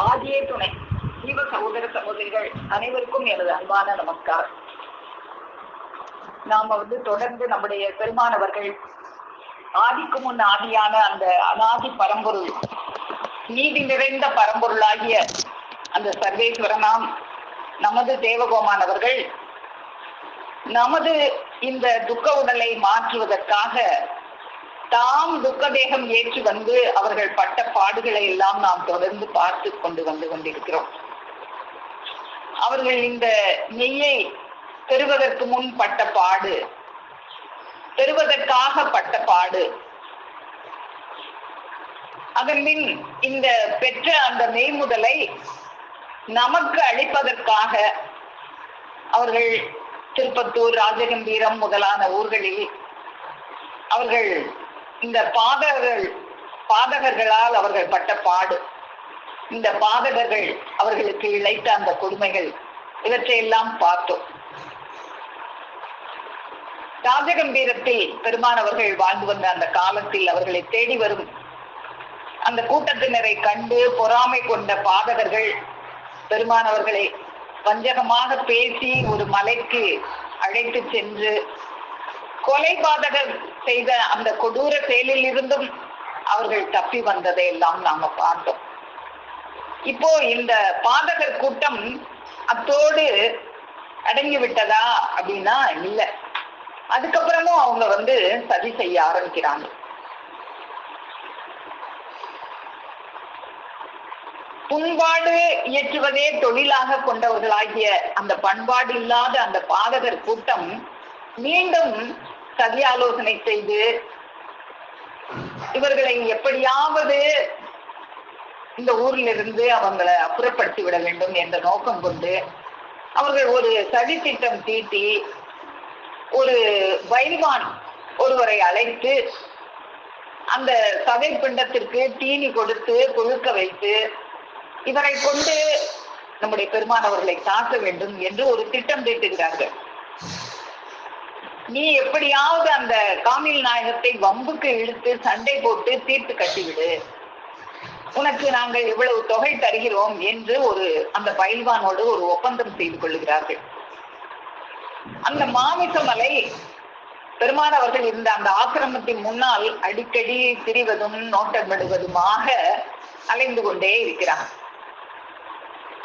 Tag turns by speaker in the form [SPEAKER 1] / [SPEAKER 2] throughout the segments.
[SPEAKER 1] ஆதியே துணை ஜீவ சகோதர சகோதரிகள் அனைவருக்கும் எனது அன்பான நமஸ்காரம். நாம தொடர்ந்து நம்முடைய பெருமானவர்கள் ஆதிக்கு முன் ஆதியான அந்த அனாதி பரம்பொருள், நீதி நிறைந்த பரம்பொருளாகிய அந்த சர்வேஸ்வரனாம் நமது தேவகோமானவர்கள் நமது இந்த துக்க உடலை மாற்றுவதற்காக தாம் துக்க தேகம் ஏற்றி வந்து அவர்கள் பட்ட பாடுகளை எல்லாம் நாம் தொடர்ந்து பார்த்து கொண்டிருக்கிறோம். அவர்கள் இந்த நெய்யை பெறுவதற்கு முன் பட்ட பாடு, பெறுவதற்காக பட்ட பாடு, அதன் பின் இந்த பெற்ற அந்த மெய்முதலை நமக்கு அளிப்பதற்காக அவர்கள் திருப்பத்தூர், ராஜகம்பீரம் முதலான ஊர்களில் அவர்கள் இந்த பாதகர்களால் அவர்கள் பட்ட பாடு, இந்த பாதகர்கள் அவர்களுக்கு இழைத்த அந்த கொடுமைகள், இவற்றையெல்லாம் பார்த்தோம். ராஜகம்பீரத்தில் பெருமானவர்கள் வாழ்ந்து வந்த அந்த காலத்தில் அவர்களை தேடி வரும் அந்த கூட்டத்தினரை கண்டு பொறாமை கொண்ட பாதகர்கள் பெருமானவர்களை வஞ்சகமாக பேசி ஒரு மலைக்கு அழைத்து சென்று கொலை பாதகர் செய்த அந்த கொடூர செயலில் இருந்தும் அவர்கள் தப்பி வந்ததை எல்லாம் நாம பார்த்தோம். இப்போ இந்த பாதகர் கூட்டம் அத்தோடு அடங்கி விட்டதா அப்படின்னா இல்லை. அதுக்கப்புறமும் அவங்க சதி செய்ய ஆரம்பிக்கிறாங்க. புண்பாடு இயற்றுவதே தொழிலாக கொண்டவர்களாகிய அந்த பண்பாடு இல்லாத அந்த பாதகர் கூட்டம் மீண்டும் சதி ஆலோசனை செய்து இவர்களை எப்படியாவது இந்த ஊரிலிருந்து அவங்களை அப்புறப்படுத்தி விட வேண்டும் என்ற நோக்கம் கொண்டு அவர்கள் ஒரு சதி திட்டம் தீட்டி ஒரு பைல்வான் ஒருவரை அழைத்து அந்த சதை பிண்டத்திற்கு தீனி கொடுத்து கொழுக்க வைத்து இவரை கொண்டு நம்முடைய பெருமானவர்களை தாக்க வேண்டும் என்று ஒரு திட்டம் தீட்டுகிறார்கள். நீ எப்படியாவது அந்த காமில் நாயகத்தை வம்புக்கு இழுத்து சண்டை போட்டு தீர்த்து கட்டிவிடு, உனக்கு நாங்கள் இவ்வளவு தொகை தருகிறோம் என்று அந்த பயில்வானோடு ஒரு ஒப்பந்தம் செய்து கொள்ளுகிறார்கள். அந்த மாமிசமலை பெருமானவர்கள் இருந்த அந்த ஆசிரமத்தின் முன்னால் அடிக்கடி திரிவதும் நோட்டமிடுவதுமாக அலைந்து கொண்டே இருக்கிறான்.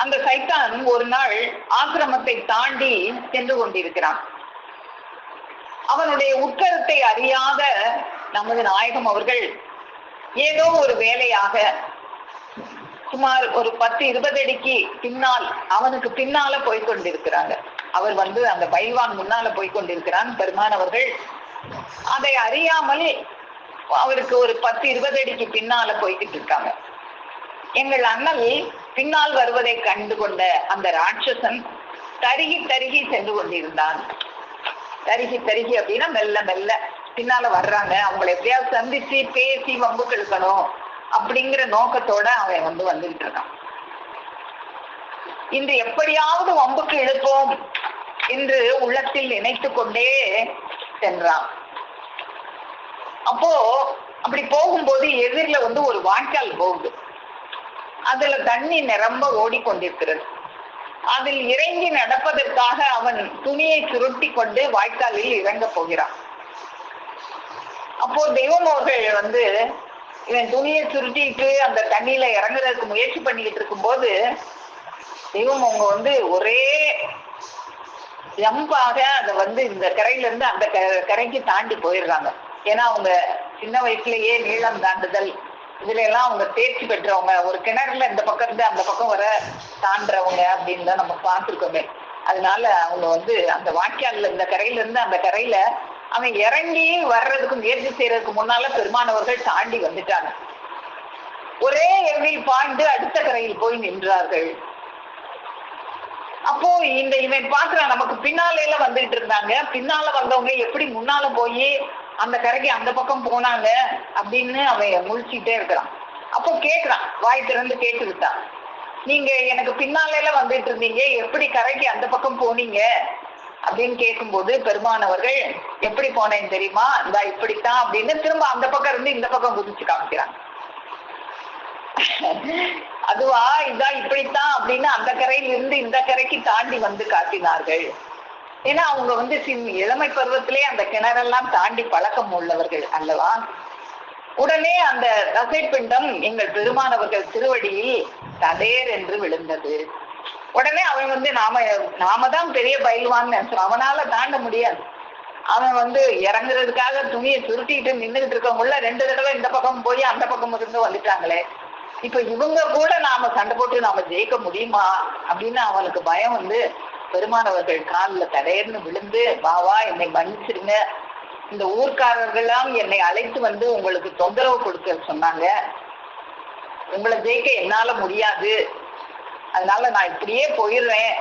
[SPEAKER 1] அந்த சைத்தான் ஒரு நாள் ஆசிரமத்தை தாண்டி சென்று கொண்டிருக்கிறான். அவனுடைய உட்கருத்தை அறியாத நமது நாயகம் அவர்கள் ஏதோ ஒரு வேலையாக சுமார் ஒரு 10-20 அடிக்கு பின்னால் அவனுக்கு பின்னால போய்கொண்டிருக்கிறாங்க. அவர் அந்த பைல்வான் முன்னால போய்கொண்டிருக்கிறான். பெருமானவர்கள் அதை அறியாமல் அவருக்கு ஒரு 10-20 அடிக்கு பின்னால போய்கிட்டு இருக்காங்க. எங்கள் அண்ணல் பின்னால் வருவதை கண்டு கொண்ட அந்த ராட்சசன் தருகி தருகி சென்று கொண்டிருந்தான். தருகி அப்படின்னா மெல்ல மெல்ல பின்னால வர்றாங்க, அவங்களை எப்படியாவது சந்திச்சு பேசி வம்புக்கு இழுக்கணும் அப்படிங்கிற நோக்கத்தோட அவன் வந்துகிட்டு இருக்கான். இன்று எப்படியாவது வம்புக்கு இழுப்போம் என்று உள்ளத்தில் நினைத்து கொண்டே சென்றான். அப்போ அப்படி போகும்போது எதிரில ஒரு வாய்க்கால் போகுது. அதுல தண்ணி நிரம்ப ஓடிக்கொண்டிருக்கிறது. அதில் இறங்கி நடப்பதற்காக அவன் துணியை சுருட்டி கொண்டு வாய்க்காலில் இறங்க போகிறான். அப்போ தெய்வம் அவர்கள் இவன் துணியை சுருட்டிட்டு அந்த தண்ணியில இறங்குறதுக்கு முயற்சி பண்ணிக்கிட்டு இருக்கும் போது தெய்வம் அவங்க ஒரே ஜம்பாக அதை இந்த கரையில இருந்து அந்த கரைக்கு தாண்டி போயிடுறாங்க. ஏன்னா அவங்க சின்ன வயசுலயே நீளம் தாண்டுதல் இதுல எல்லாம் அவங்க தேர்ச்சி பெற்றவங்க, ஒரு கிணறுல இந்த பக்கம் இருந்து அந்த பக்கம் வர தாண்டுறவங்க அப்படின்னு தான் நம்ம பார்த்துருக்கோமே. அதனால அவங்க அந்த வாய்க்கால்ல இந்த கரையில இருந்து அந்த கரையில அவன் இறங்கி வர்றதுக்கு முயற்சி செய்யறதுக்கு முன்னால பெருமானவர்கள் தாண்டி வந்துட்டாங்க. ஒரே எண்ணில் பாய்ந்து அடுத்த கரையில் போய் நின்றார்கள். அப்போ இவன் பாக்குறான், நமக்கு பின்னால வந்துட்டு இருந்தாங்க, பின்னால வந்தவங்க எப்படி முன்னால போய் அந்த கரைக்கு அந்த பக்கம் போனாங்க அப்படின்னு அவன் முழிச்சுக்கிட்டே இருக்கிறான். அப்போ கேட்கிறான், வாய் திறந்து கேட்டு விட்டான், நீங்க எனக்கு பின்னால வந்துட்டு இருந்தீங்க, எப்படி கரைக்கு அந்த பக்கம் போனீங்க அப்படின்னு கேட்கும்போது பெருமானவர்கள் எப்படி போனேன்னு தெரியுமா, இந்த இப்படித்தான் அப்படின்னு திரும்ப அந்த பக்கம் இருந்து இந்த பக்கம் குதிச்சு காமிக்கிறாங்க. அதுவா இதா இப்படித்தான் அப்படின்னு அந்த கரையில இருந்து இந்த கரைக்கு தாண்டி வந்து காட்டினார்கள். ஏன்னா அவங்க வந்து இளமை பருவத்திலே அந்த கிணறெல்லாம் தாண்டி பழக்கம் உள்ளவர்கள் அல்லவா. உடனே அந்த தசைப்பிண்டம் எங்கள் பெருமானவர்கள் திருவடியில் தடேர் என்று விழுந்தது. உடனே அவன் வந்து நாம தான் பெரிய பயில்வான்னு நினைச்சோம். அவனால தாண்ட முடியாது. அவன் வந்து இறங்குறதுக்காக துணியை சுருட்டிட்டு நின்றுகிட்டு இருக்கவங்கள 2 தடவை இந்த பக்கம் போய் அந்த பக்கம் இருந்து வந்துட்டாங்களே, இப்ப இவங்க கூட நாம சண்டை போட்டு நாம ஜெயிக்க முடியுமா அப்படின்னு அவனுக்கு பயம் வந்து பெருமானவர்கள் காலில் தடையர்னு விழுந்து, பாவா என்னை மன்னிச்சிருங்க, இந்த ஊர்க்காரர்கள்லாம் என்னை அழைத்து வந்து உங்களுக்கு தொந்தரவு கொடுக்க சொன்னாங்க, உங்களை ஜெயிக்க என்னால முடியாது, அதனால நான் இப்படியே போயிடுறேன்,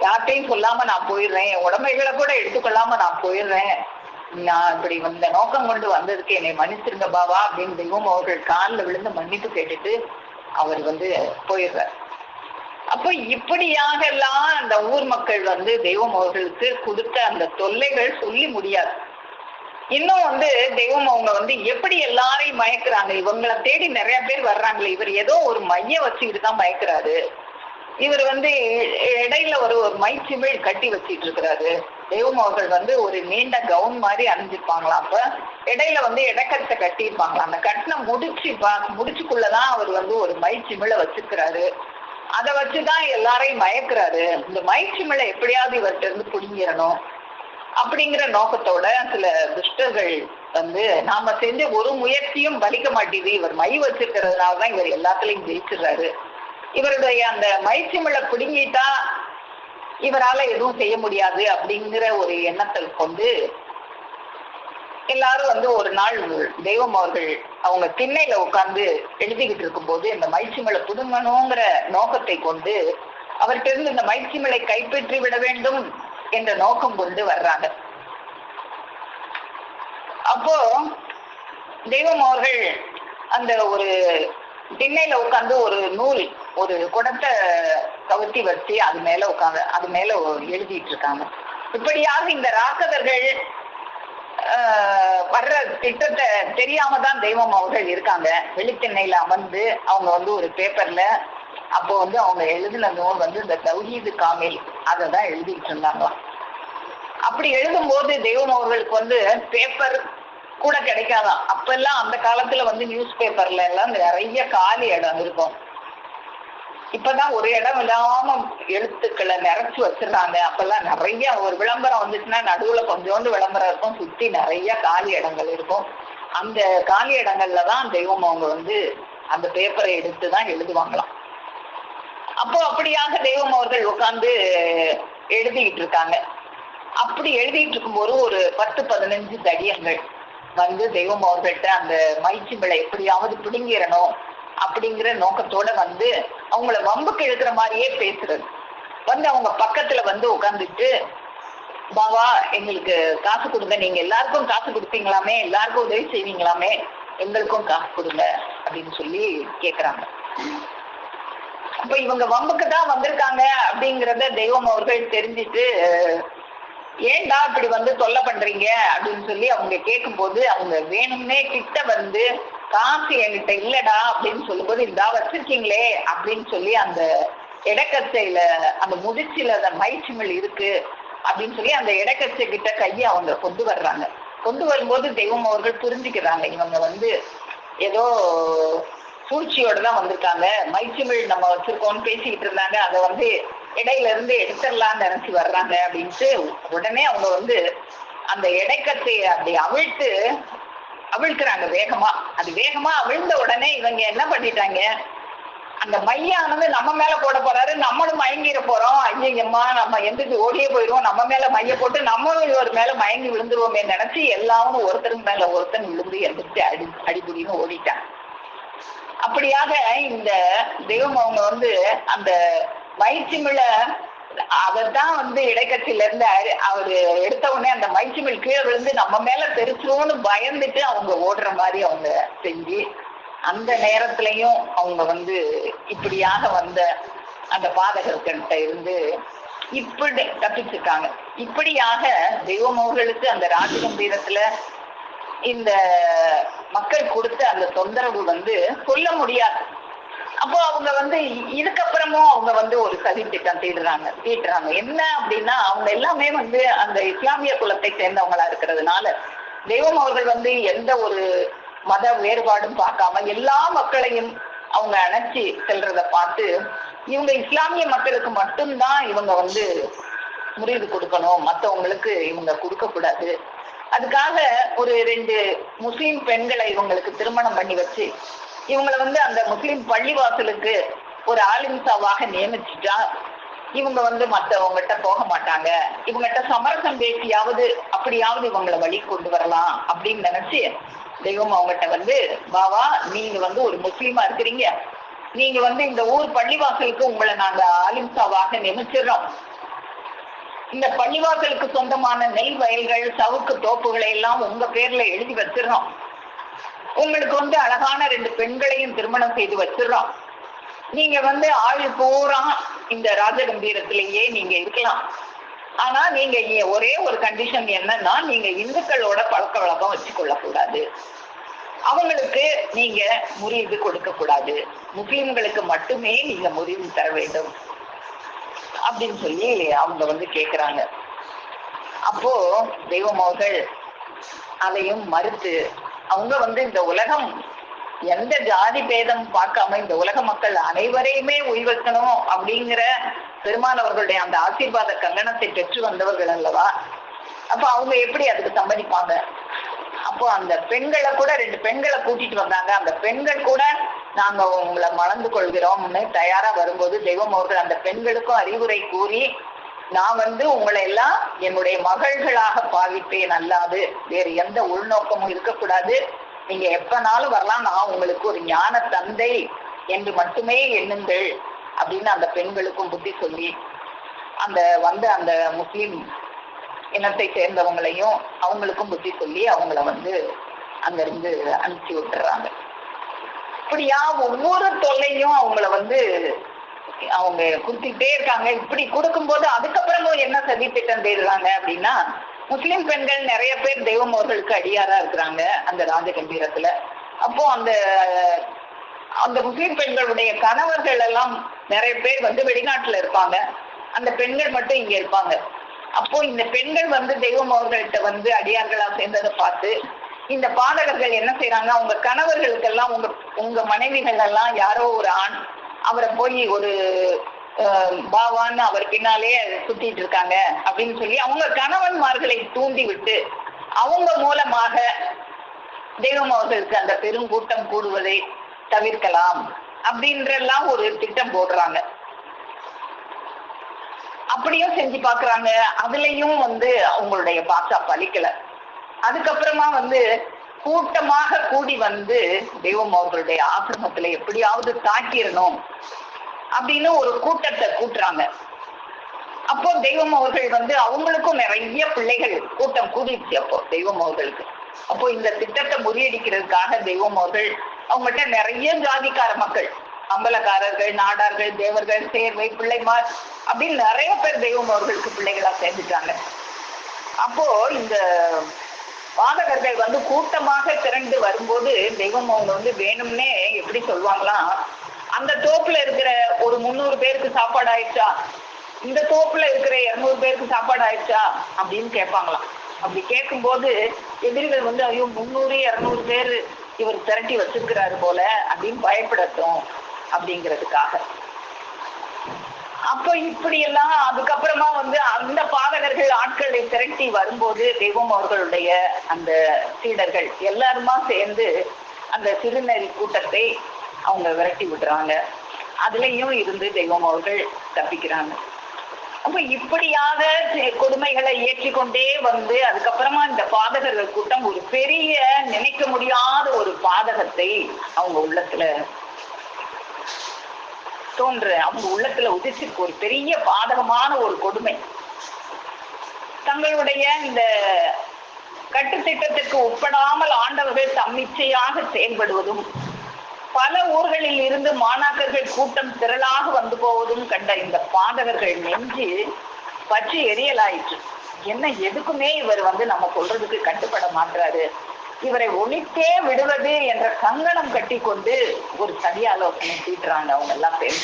[SPEAKER 1] யார்கிட்டையும் சொல்லாம நான் போயிடுறேன், உடமைகளை கூட எடுத்துக்கொள்ளாம நான் போயிடுறேன், நான் இப்படி இந்த நோக்கம் கொண்டு வந்ததுக்கு என்னை மன்னிச்சிருங்க பாவா அப்படின்னு தெய்வம் அவர்கள் காலில் விழுந்து மன்னிப்பு கேட்டுட்டு அவர் வந்து போயிடுறார். அப்போ இப்படியாக எல்லாம் அந்த ஊர் மக்கள் வந்து தெய்வம் அவர்களுக்கு கொடுத்த அந்த தொல்லைகள் சொல்லி முடியாது. இன்னும் வந்து தெய்வம் அவங்க வந்து எப்படி எல்லாரையும் மயக்குறாங்க, இவங்களை தேடி நிறைய பேர் வர்றாங்களே, இவர் ஏதோ ஒரு மைய வச்சுக்கிட்டு தான் மயக்குறாரு, இவர் வந்து இடையில ஒரு மைச்சிமிழ் கட்டி வச்சிட்டு இருக்கிறாரு. தெய்வம் அவர்கள் வந்து ஒரு நீண்ட கவுன் மாதிரி அணிஞ்சிருப்பாங்களாம். அப்ப இடையில வந்து இடக்கத்தை கட்டியிருப்பாங்களாம். அந்த கட்டின முடிச்சுக்குள்ளதான் அவர் வந்து ஒரு மைச்சிமிழை வச்சிருக்கிறாரு. அதை வச்சுதான் எல்லாரையும் மயக்குறாரு. இந்த மைச்சிமிழை எப்படியாவது இவர்கிட்ட இருந்து புடிங்கிடணும் அப்படிங்கிற நோக்கத்தோட சில துஷ்டர்கள் வந்து நாம செஞ்ச ஒரு முயற்சியும் பலிக்க மாட்டேது, இவர் மை வச்சிருக்கிறதுனாலதான் இவர் எல்லாத்துலயும் ஜெயிச்சிடுறாரு, இவருடைய அந்த மைச்சிமிழை பிடுங்கிட்டா இவரால எதுவும் செய்ய முடியாது அப்படிங்கிற ஒரு எண்ணத்தை கொண்டு எல்லாரும் வந்து ஒரு நாள் தெய்வம் அவர்கள் அவங்க திண்ணையில உட்கார்ந்து எழுதிக்கிட்டு இருக்கும்போது இந்த மைச்சிமிழை புடுங்கணுங்கிற நோக்கத்தை கொண்டு அவர்கிட்ட இருந்து இந்த மைச்சிமிழை கைப்பற்றி விட வேண்டும் என்ற நோக்கம் கொண்டு வர்றாங்க. அப்போ தெய்வம் அவர்கள் அந்த ஒரு திண்ணையில உட்கார்ந்து ஒரு நூல் ஒரு குடத்தை கவுத்தி வச்சு அது மேல எழுதிட்டு இருக்காங்க. இப்படியாக இந்த ராக்கதர்கள் வர்ற திட்டத்தை தெரியாம தான் தெய்வம் அவர்கள் இருக்காங்க. வெளித்திண்ணையில அமர்ந்து அவங்க வந்து ஒரு பேப்பர்ல அப்போ வந்து அவங்க எழுதின நூல் வந்து இந்த தௌஹீது காமில் அதை தான் எழுதிட்டு இருந்தாங்களாம். அப்படி எழுதும் போது தெய்வம் அவர்களுக்கு வந்து பேப்பர் கூட கிடைக்காதான். அப்பெல்லாம் அந்த காலத்துல வந்து நியூஸ் பேப்பர்ல எல்லாம் நிறைய காலி இடம் இருக்கும். இப்பதான் ஒரு இடம் இல்லாம எழுத்துக்களை நிறைச்சு வச்சிருந்தாங்க. அப்பெல்லாம் நிறைய ஒரு விளம்பரம் வந்துச்சுன்னா நடுவுல கொஞ்சோண்டு விளம்பரம் இருக்கும், சுத்தி நிறைய காலி இடங்கள் இருக்கும். அந்த காலி இடங்கள்லதான் தெய்வம் அவங்க வந்து அந்த பேப்பரை எடுத்துதான் எழுதுவாங்களாம். அப்போ அப்படியாக தெய்வம் அவர்கள் உட்கார்ந்து எழுதிக்கிட்டு இருக்காங்க. அப்படி எழுதிட்டு இருக்கும்போது ஒரு 10-15 தடியங்கள் வந்து தெய்வம் அவர்கள்ட்ட அந்த மைச்சிமிழை எப்படியாவது பிடுங்கிடணும் அப்படிங்கிற நோக்கத்தோட வந்து அவங்கள வம்புக்கு இழுக்கிற மாதிரியே பேசுறது. வந்து அவங்க பக்கத்துல வந்து உட்காந்துட்டு, பாவா எங்களுக்கு காசு கொடுங்க, நீங்க எல்லாருக்கும் காசு கொடுப்பீங்களாமே, எல்லாருக்கும் உதவி செய்வீங்களாமே, எங்களுக்கும் காசு கொடுங்க அப்படின்னு சொல்லி கேக்குறாங்க. அப்ப இவங்க வம்புக்கு தான் வந்திருக்காங்க அப்படிங்கிறத தெய்வம் அவர்கள் தெரிஞ்சுட்டு, ஏன்டா இப்படி வந்து தொல்லை பண்றீங்க அப்படின்னு சொல்லி அவங்க கேட்கும் போது அவங்க வேணும்னே கிட்ட வந்து காசு என்கிட்ட இல்லடா அப்படின்னு சொல்லும்போது, இந்தா வச்சிருக்கீங்களே அப்படின்னு சொல்லி அந்த இடக்கச்சையில அந்த முடிச்சில அந்த மைச்சிமிழ் இருக்கு அப்படின்னு சொல்லி அந்த இடக்கச்சை கிட்ட கையை அவங்க கொண்டு வர்றாங்க. கொண்டு வரும்போது தெய்வம் அவர்கள் புரிஞ்சுக்கிறாங்க, இவங்க வந்து ஏதோ சூழ்ச்சியோட தான் வந்திருக்காங்க, மைச்சிமிழ் நம்ம வச்சிருக்கோம்னு பேசிக்கிட்டு இருந்தாங்க, அதை வந்து இடையில இருந்து எடுத்துடலான்னு நினைச்சு வர்றாங்க அப்படின்ட்டு உடனே அவங்க வந்து அந்த இடைக்கத்தைய அப்படி அவிழ்க்கிறாங்க வேகமா. அது வேகமா அவிழ்ந்த உடனே இவங்க என்ன பண்ணிட்டாங்க, அந்த மையானது நம்ம மேல போட போறாரு, நம்மளும் மயங்கிட போறோம், ஐயம்மா நம்ம எந்திரிச்சு ஓடியே போயிடுவோம், நம்ம மேல மைய போட்டு நம்மளும் இவர் மேல மயங்கி விழுந்துருவோமே நினைச்சு எல்லாரும் ஒருத்தருக்கு மேல ஒருத்தன் விழுந்து எந்திரிச்சு அடிபுடின்னு ஓடிட்டாங்க. அப்படியாக இந்த தெய்வம் அவங்க வந்து அந்த மைச்சிமிழை அவர்தான் வந்து இடைக்கட்சியில இருந்து அவரு எடுத்த உடனே அந்த மைச்சிமிழ் கீழே விழுந்து நம்ம மேல தெரிச்சிரும்னு பயந்துட்டு அவங்க ஓடுற மாதிரி அவங்க செஞ்சு அந்த நேரத்திலையும் அவங்க வந்து இப்படியாக வந்த அந்த பாதகர்கிட்ட இருந்து இப்படி தப்பிச்சிருக்காங்க. இப்படியாக தெய்வம் அவர்களுக்கு அந்த ராஜகம்பீரத்துல இந்த மக்கள் கொடுத்த அந்த தொந்தரவு சொல்ல முடியாது. அப்போ அவங்க இதுக்கப்புறமும் அவங்க ஒரு சதி திட்டம் தீட்டுறாங்க. என்ன அப்படின்னா, அவங்க எல்லாமே அந்த இஸ்லாமிய குலத்தை சேர்ந்தவங்களா இருக்கிறதுனால தெய்வம் அவர்கள் எந்த ஒரு மத வேறுபாடும் பார்க்காம எல்லா மக்களையும் அவங்க அணைச்சி செல்றத பார்த்து, இவங்க இஸ்லாமிய மக்களுக்கு மட்டும்தான் இவங்க முறிவு கொடுக்கணும், மற்றவங்களுக்கு இவங்க கொடுக்க கூடாது. அதுக்காக ஒரு 2 முஸ்லிம் பெண்களை இவங்களுக்கு திருமணம் பண்ணி வச்சு இவங்களை அந்த முஸ்லிம் பள்ளிவாசலுக்கு ஒரு ஆலிம்சாவாக நியமிச்சுட்டா இவங்க மற்றவங்ககிட்ட போக மாட்டாங்க, இவங்ககிட்ட சமரசம் பேசியாவது அப்படியாவது இவங்களை வழி கொண்டு வரலாம் அப்படின்னு நினைச்சு தெய்வம் அவங்ககிட்ட பாவா, நீங்க ஒரு முஸ்லீமா இருக்கிறீங்க, நீங்க இந்த ஊர் பள்ளிவாசலுக்கு உங்களை நாங்க ஆலிம்சாவாக நியமிச்சிடறோம். இந்த பள்ளிவாசலுக்கு சொந்தமான நெல் வயல்கள், சவுக்கு தோப்புகளை எல்லாம் உங்க பேர்ல எழுதி வச்சிடறோம். உங்களுக்கு அழகான 2 பெண்களையும் திருமணம் செய்து வச்சிடறோம். நீங்க ஆள் பூரா இந்த ராஜகம்பீரத்திலேயே நீங்க இருக்கலாம். ஆனா நீங்க ஒரே ஒரு கண்டிஷன் என்னன்னா, நீங்க இந்துக்களோட பழக்க வழக்கம் வச்சுக்கொள்ள கூடாது, அவங்களுக்கு நீங்க முறிவு கொடுக்க கூடாது, முஸ்லிம்களுக்கு மட்டுமே நீங்க முறிவு தர வேண்டும் அப்படின்னு சொல்லி அவங்க கேக்குறாங்க. அப்போ தெய்வம் அவர்கள் அதையும் மறுத்து அவங்க இந்த உலகம் எந்த ஜாதி பேதம் பார்க்காம இந்த உலக மக்கள் அனைவரையுமே உய்வக்கணும் அப்படிங்கிற பெருமாள் அவர்களுடைய அந்த ஆசீர்வாத கங்கணத்தை பெற்று வந்தவர்கள் அல்லவா. அப்ப அவங்க எப்படி அதுக்கு சம்மதிப்பாங்க? அப்போ அந்த பெண்களை கூட 2 பெண்களை கூட்டிட்டு வந்தாங்க. அந்த பெண்கள் கூட நாங்க உங்களை மணந்து கொள்கிறோம்னு தயாரா வரும்போது தெய்வம் அவர்கள் அந்த பெண்களுக்கும் அறிவுரை கூறி, நான் உங்களை எல்லாம் என்னுடைய மகள்களாக பாவிப்பேன், அல்லாது வேறு எந்த உள்நோக்கமும் இருக்கக்கூடாது, நீங்க எப்பனாலும் வரலாம், நான் உங்களுக்கு ஒரு ஞான தந்தை என்று மட்டுமே எண்ணுங்கள் அப்படின்னு அந்த பெண்களுக்கும் புத்தி சொல்லி அந்த அந்த முஸ்லிம் இனத்தை சேர்ந்தவங்களையும் அவங்களுக்கும் புத்தி சொல்லி அவங்கள அங்கிருந்து அனுப்பிச்சு விட்டுறாங்க. இப்படியா ஒவ்வொரு தொல்லையும் அவங்கள அவங்க கொடுத்துக்கிட்டே இருக்காங்க. இப்படி கொடுக்கும்போது அதுக்கப்புறமும் என்ன சதி திட்டம் தேடுறாங்க அப்படின்னா, முஸ்லிம் பெண்கள் நிறைய பேர் தெய்வம் அவர்களுக்கு அடியாரா இருக்கிறாங்க அந்த ராஜகம்பீரத்துல. அப்போ அந்த முஸ்லிம் பெண்களுடைய கணவர்கள் எல்லாம் நிறைய பேர் வெளிநாட்டுல இருப்பாங்க, அந்த பெண்கள் மட்டும் இங்க இருப்பாங்க. அப்போ இந்த பெண்கள் தெய்வம் அவர்கள்ட்ட அடியார்களா சேர்ந்ததை பார்த்து இந்த பாதகர்கள் என்ன செய்யறாங்க, அவங்க கணவர்களுக்கெல்லாம் உங்க மனைவிகள் எல்லாம் யாரோ ஒரு ஆண் அவரை போய் ஒரு பாவான்னு அவர் பின்னாலே சுத்திட்டு இருக்காங்க அப்படின்னு சொல்லி அவங்க கணவன்மார்களை தூண்டி விட்டு அவங்க மூலமாக தெய்வம் அவர்களுக்கு அந்த பெருங்கூட்டம் கூடுவதை தவிர்க்கலாம் அப்படின்றெல்லாம் ஒரு திட்டம் போடுறாங்க. அப்படியும் செஞ்சு பாக்குறாங்க. அதுலயும் அவங்களுடைய பாசா பலிக்கல. அதுக்கப்புறமா கூட்டமாக கூடி தெய்வம் அவர்களுடைய ஆசிரமத்துல எப்படியாவது தாக்கிடணும் அப்படின்னு ஒரு கூட்டத்தை கூட்டுறாங்க. அப்போ தெய்வம் அவர்கள் அவங்களுக்கும் நிறைய பிள்ளைகள் கூட்டம் கூடிடுச்சு அப்போ தெய்வம் அவர்களுக்கு. அப்போ இந்த திட்டத்தை முறியடிக்கிறதுக்காக தெய்வம் அவர்கள் அவங்ககிட்ட நிறைய ஜாதிக்கார மக்கள், அம்பலக்காரர்கள், நாடார்கள், தேவர்கள், சேர்வை, பிள்ளைமார் அப்படின்னு நிறைய பேர் தெய்வம் அவர்களுக்கு பிள்ளைகளா சேர்ந்துட்டாங்க. அப்போ இந்த பாதகர்கள் கூட்டமாக திரண்டு வரும்போது தெய்வம் அவங்க வேணும்னே எப்படி சொல்லுவாங்களாம், அந்த தோப்புல இருக்கிற ஒரு 300 பேருக்கு சாப்பாடு ஆயிடுச்சா, இந்த தோப்புல இருக்கிற 200 பேருக்கு சாப்பாடு ஆயிடுச்சா அப்படின்னு கேட்பாங்களாம். அப்படி கேட்கும்போது எதிரிகள் ஐயோ 300 200 பேர் இவர் திரட்டி வச்சிருக்கிறாரு போல அப்படின்னு பயப்படட்டும் அப்படிங்கிறதுக்காக. அப்ப இப்படி எல்லாம் அதுக்கப்புறமா அந்த பாதகர்கள் ஆட்களை திரட்டி வரும்போது தெய்வம் அவர்களுடைய அந்த சீடர்கள் எல்லாருமா சேர்ந்து அந்த சிறுநெறி கூட்டத்தை அவங்க விரட்டி விடுறாங்க. அதுலயும் இருந்து தெய்வம் அவர்கள் தப்பிக்கிறாங்க. அப்ப இப்படியாக கொடுமைகளை ஏற்றிக்கொண்டே அதுக்கப்புறமா இந்த பாதகர்கள் கூட்டம் ஒரு பெரிய நினைக்க முடியாத ஒரு பாதகத்தை அவங்க உள்ளத்துல அவங்க உள்ளத்துல உதிச்சிருக்கு. ஒரு பெரிய பாதகமான ஒரு கொடுமை. தங்களுடைய இந்த கட்டுத்திட்டத்திற்கு உட்படாமல் ஆண்டவர்கள் தம்மிச்சையாக செயல்படுவதும், பல ஊர்களில் இருந்து மாணாக்கர்கள் கூட்டம் திரளாக வந்து போவதும் கண்ட இந்த பாதகர்கள் நெஞ்சு பற்றி எரியலாயிற்று. என்ன எதுக்குமே இவர் நம்ம சொல்றதுக்கு கட்டுப்பட மாட்டாரு, இவரை ஒழித்தே விடுவது என்ற கங்கணம் கட்டி கொண்டு ஒரு சதி ஆலோசனை தீட்டுறாங்க அவங்க எல்லாம் பேர்.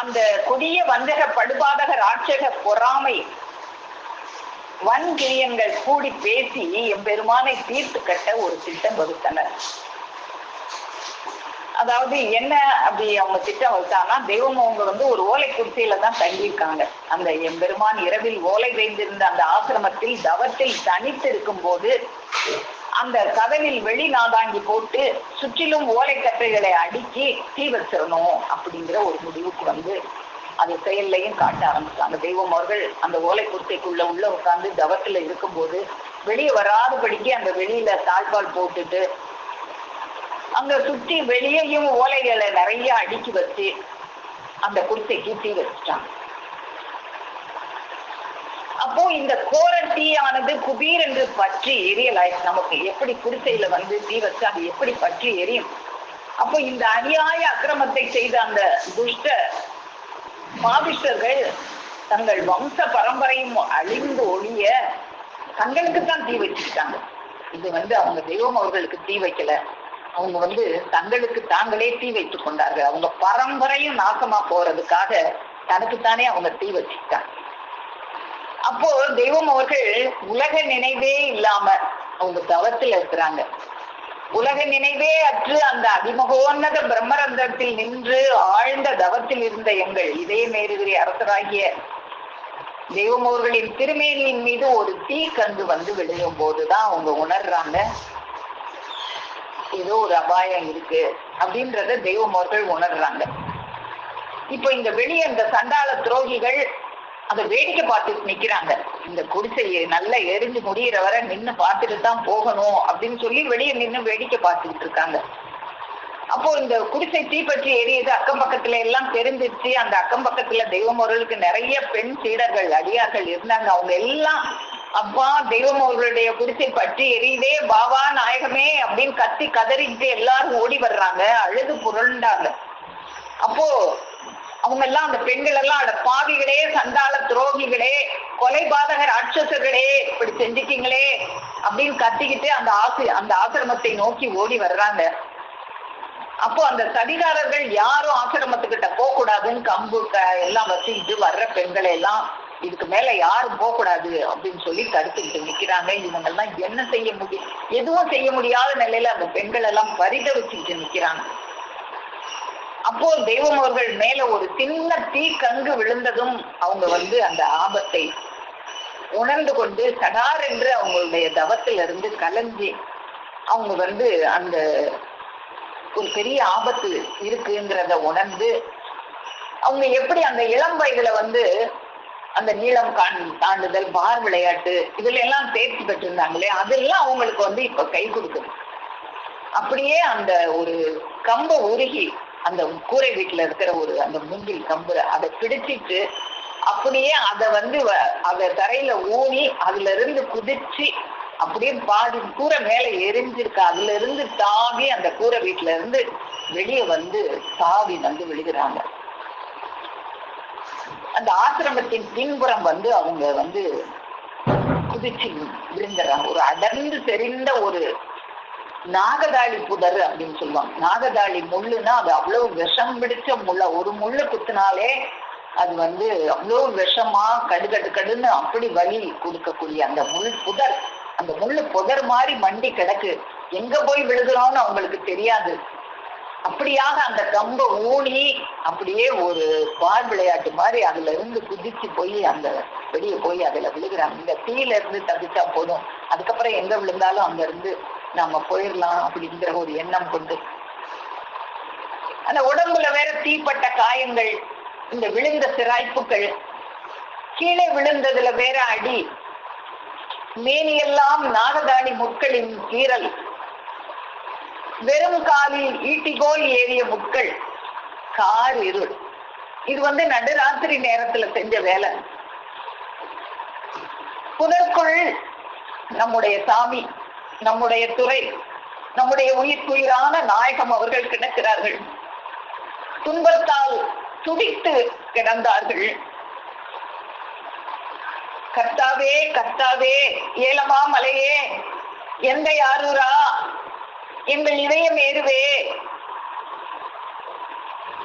[SPEAKER 1] அந்த கொடிய வஞ்சக படுபாதக ராட்சக பொறாமை வன்கிரியங்கள் கூடி பேசி எம்பெருமானை தீர்த்து கட்ட ஒரு திட்டம் வகுத்தனர். அதாவது என்ன அப்படி அவங்க திட்டம் வகுத்தாங்கன்னா, தெய்வம் அவங்க ஒரு ஓலை குடிசையில தான் தங்கியிருக்காங்க. அந்த எம்பெருமான் இரவில் ஓலை வைந்திருந்த அந்த ஆசிரமத்தில் தவத்தில் தனித்து இருக்கும் போது அந்த கதவில் வெளி நாதாங்கி போட்டு சுற்றிலும் ஓலை கட்டைகளை அடுக்கி தீ வச்சிடணும் அப்படிங்கிற ஒரு முடிவுக்கு அது செயல்லையும் காட்ட ஆரம்பிச்சாங்க. தெய்வம் அவர்கள் அந்த ஓலை குடிசைக்குள்ள உள்ள உட்கார்ந்து தவத்துல இருக்கும்போது வெளியே வராதபடிக்கு அந்த வெளியில தாழ்பால் போட்டுட்டு அங்க சுற்றி வெளியையும் ஓலைகளை நிறைய அடுக்கி வச்சு அந்த குடிசைக்கு தீ வச்சுட்டாங்க. அப்போ இந்த கோர தீயானது குபீர் என்று பற்றி எரியலாயிடுச்சு. நமக்கு எப்படி குடிசையில தீ வச்சு அது எப்படி பற்றி எரியும்? அப்போ இந்த அநியாய அக்கிரமத்தை செய்த அந்த துஷ்ட பாபிஷ்டர்கள் தங்கள் வம்ச பரம்பரையும் அழிந்து ஒழிய தங்களுக்குத்தான் தீ வச்சுக்கிட்டாங்க. இது அவங்க தெய்வம் அவர்களுக்கு தீ வைக்கல, அவங்க தங்களுக்கு தாங்களே தீ வைத்துக் கொண்டார்கள். அவங்க பரம்பரையும் நாசமா போறதுக்காக தனக்குத்தானே அவங்க தீ வச்சுக்கிட்டாங்க. அப்போ தெய்வம் அவர்கள் உலக நினைவே இல்லாம அவங்க தவத்தில் இருக்கிறாங்க. உலக நினைவே அற்று அந்த அதிமகோன்னத பிரம்மரந்தத்தில் நின்று ஆழ்ந்த தவத்தில் இருந்த எங்கள் இதய மேருகிரி அரசராகிய தெய்வம் அவர்களின் திருமேனியின் மீது ஒரு தீ கங்கு விழுகும் போதுதான் அவங்க உணர்றாங்க ஏதோ ஒரு அபாயம் இருக்கு அப்படின்றத தெய்வம் அவர்கள் உணர்றாங்க. இப்போ இந்த வெளியே இந்த சண்டாள துரோகிகள் அதை வேடிக்கை பார்த்துட்டு நிக்கிறாங்க. இந்த குடிசையை நல்லா எரிஞ்சு முடிகிற வரை நின்று பார்த்துட்டு தான் போகணும் அப்படின்னு சொல்லி வெளியே நின்று வேடிக்கை பார்த்துக்கிட்டு இருக்காங்க. அப்போ இந்த குடிசை தீப்பற்றி எரியுது, அக்கம் பக்கத்துல எல்லாம் தெரிஞ்சிருச்சு. அந்த அக்கம் பக்கத்துல தெய்வம் அவர்களுக்கு நிறைய பெண் சீடர்கள் அடியார்கள் இருந்தாங்க. அவங்க எல்லாம் அப்பா தெய்வம் அவர்களுடைய குடிசை பற்றி எரியுதே, பாபா நாயகமே அப்படின்னு கத்தி கதறிட்டு எல்லாரும் ஓடி வர்றாங்க, அழுது புரண்டாங்க. அப்போ அவங்க எல்லாம் அந்த பெண்கள் எல்லாம் அட பாவிகளே, சண்டாள துரோகிகளே, கொலைபாதக ராட்சசர்களே, இப்படி செஞ்சுட்டீங்களே அப்படின்னு கத்திக்கிட்டு அந்த ஆசிரமத்தை நோக்கி ஓடி வர்றாங்க. அப்போ அந்த சதிகாரர்கள் யாரும் ஆசிரமத்துக்கிட்ட போக கூடாதுன்னு கம்பு எல்லாம் வச்சுக்கிட்டு வர்ற பெண்களை எல்லாம் இதுக்கு மேல யாரும் போக கூடாது அப்படின்னு சொல்லி தடுத்துக்கிட்டு நிக்கிறாங்க. இவங்க எல்லாம் என்ன செய்ய முடியும், எதுவும் செய்ய முடியாத நிலையில அந்த பெண்கள் எல்லாம் பரிதவிச்சுக்கிட்டு நிக்கிறாங்க. அப்போ தெய்வம் அவர்கள் மேல ஒரு சின்ன தீ கங்கு விழுந்ததும் அவங்க அந்த ஆபத்தை உணர்ந்து கொண்டு சடார் என்று அவங்களுடைய தவத்திலிருந்து கலஞ்சி அவங்க அந்த ஒரு பெரிய ஆபத்து இருக்குங்கிறத உணர்ந்து அவங்க எப்படி அந்த இளம் வயதுல அந்த நீளம் தாண்டுதல், பார் விளையாட்டு இதுல எல்லாம் தேர்ச்சி பெற்றிருந்தாங்களே, அதெல்லாம் அவங்களுக்கு இப்ப கை கொடுக்குது. அப்படியே அந்த ஒரு கம்பை உருகி அந்த கூரை வீட்டுல இருக்கிற அந்த மூங்கில் கம்பு அதை பிடிச்சிட்டு அப்படியே அதை தரையில ஊனி அதுல இருந்து குதிச்சு அப்படியே பாதி கூரை மேல எரிஞ்சிருக்கு. அதுல இருந்து தாவி அந்த கூரை வீட்டுல இருந்து வெளியே தாவி விழுகிறாங்க. அந்த ஆசிரமத்தின் பின்புறம் அவங்க குதிச்சு விழுந்துடுறாங்க. ஒரு அடர்ந்து தெரிந்த ஒரு நாகதாளி புதர் அப்படின்னு சொல்லுவாங்க. நாகதாளி முள்ளுன்னா அது அவ்வளவு விஷம் பிடிச்ச முள்ள, ஒரு முள்ளு குத்துனாலே அது அவ்வளவு விஷமா கடுன்னு அப்படி வலி கொடுக்கக்கூடிய அந்த முள் புதர், அந்த முள்ளு புதர் மாதிரி மண்டி கிடக்கு. எங்க போய் விழுகிறோம்னு அவங்களுக்கு தெரியாது. அப்படியாக அந்த கம்பை ஊனி அப்படியே ஒரு பால் விளையாட்டு மாதிரி அதுல இருந்து குதிச்சு போய் அந்த வெளியே போய் அதுல விழுகிறாங்க. இந்த தீயில இருந்து தப்பிச்சா போதும், அதுக்கப்புறம் எங்க விழுந்தாலும் அங்க இருந்து நாம போயிடலாம் அப்படிங்கிற ஒரு எண்ணம் கொண்டு அந்த உடம்புல வேற தீப்பட்ட காயங்கள், இந்த விழுந்த சிராய்ப்புகள், கீழே விழுந்ததுல வேற அடி, மேனியெல்லாம் நாகதாணி முட்களின் கீறல், வெறும் காலில் ஈட்டிகோல் ஏறிய முட்கள், கார் இருள். இது நடுராத்திரி நேரத்துல செஞ்ச வேலை. புதற்குள் நம்முடைய சாமி, நம்முடைய துறை, நம்முடைய உயிர்க்குயிரான நாயகம் அவர்கள் கிடக்கிறார்கள். துன்பத்தால் துடித்து கிடந்தார்கள். கர்த்தாவே கர்த்தாவே, ஏலமா மலையே, எந்த யாரூரா, எங்கள் இதயம் ஏறுவே.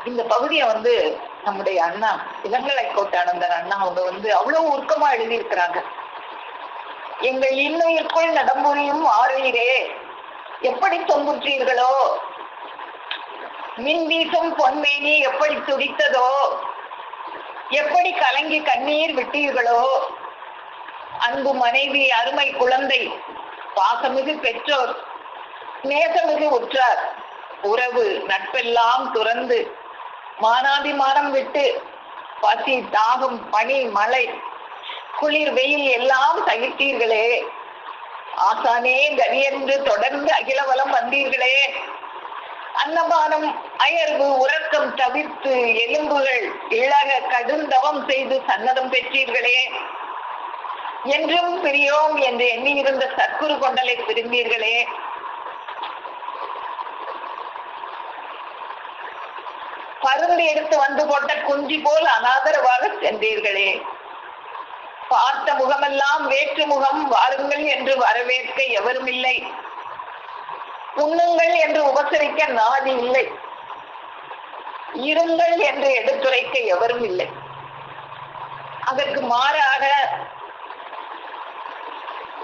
[SPEAKER 1] இந்த பகுதியை நம்முடைய அண்ணா இளங்கலை கோட்டானந்தர் அண்ணா அவங்க அவ்வளவு உருக்கமா எழுதியிருக்கிறாங்க. எங்கள் இன்னுயிர்க்குள் நடம்புரியும் ஆறுயிரே, எப்படி தொங்குற்றீர்களோ, மின் வீசும் பொன்மேனி எப்படி துடித்ததோ, எப்படி கலங்கி கண்ணீர் விட்டீர்களோ, அன்பு மனைவி, அருமை குழந்தை, பாசமிகு பெற்றோர், நேசமிகு உற்றார், உறவு நட்பெல்லாம் துறந்து மானாதிமானம் விட்டு பசி தாகம் பனி மழை குளிர் வெயில் எல்லாம் சகித்தீர்களே. ஆசானே கரியென்று தொடர்ந்து அகிலவலம் வந்தீர்களே. அன்னபானம் அயர்வு உறக்கம் தவிர்த்து எலும்புகள் இழக கடுந்தவம் செய்து சன்னதம் பெற்றீர்களே. என்றும் பிரியோம் என்று எண்ணியிருந்த சற்குரு கொண்டலை பிரிந்தீர்களே. பருந்து எடுத்து வந்து போட்ட குஞ்சி போல் அனாதரவாக சென்றீர்களே. பார்த்த முகமெல்லாம் வேற்று முகம், வாருங்கள் என்று வரவேற்க எவரும் இல்லை, உண்ணுங்கள் என்று உபசரிக்க நாதி இல்லை, இருங்கள் என்று எடுத்துரைக்க எவரும் இல்லை. அதற்கு மாறாக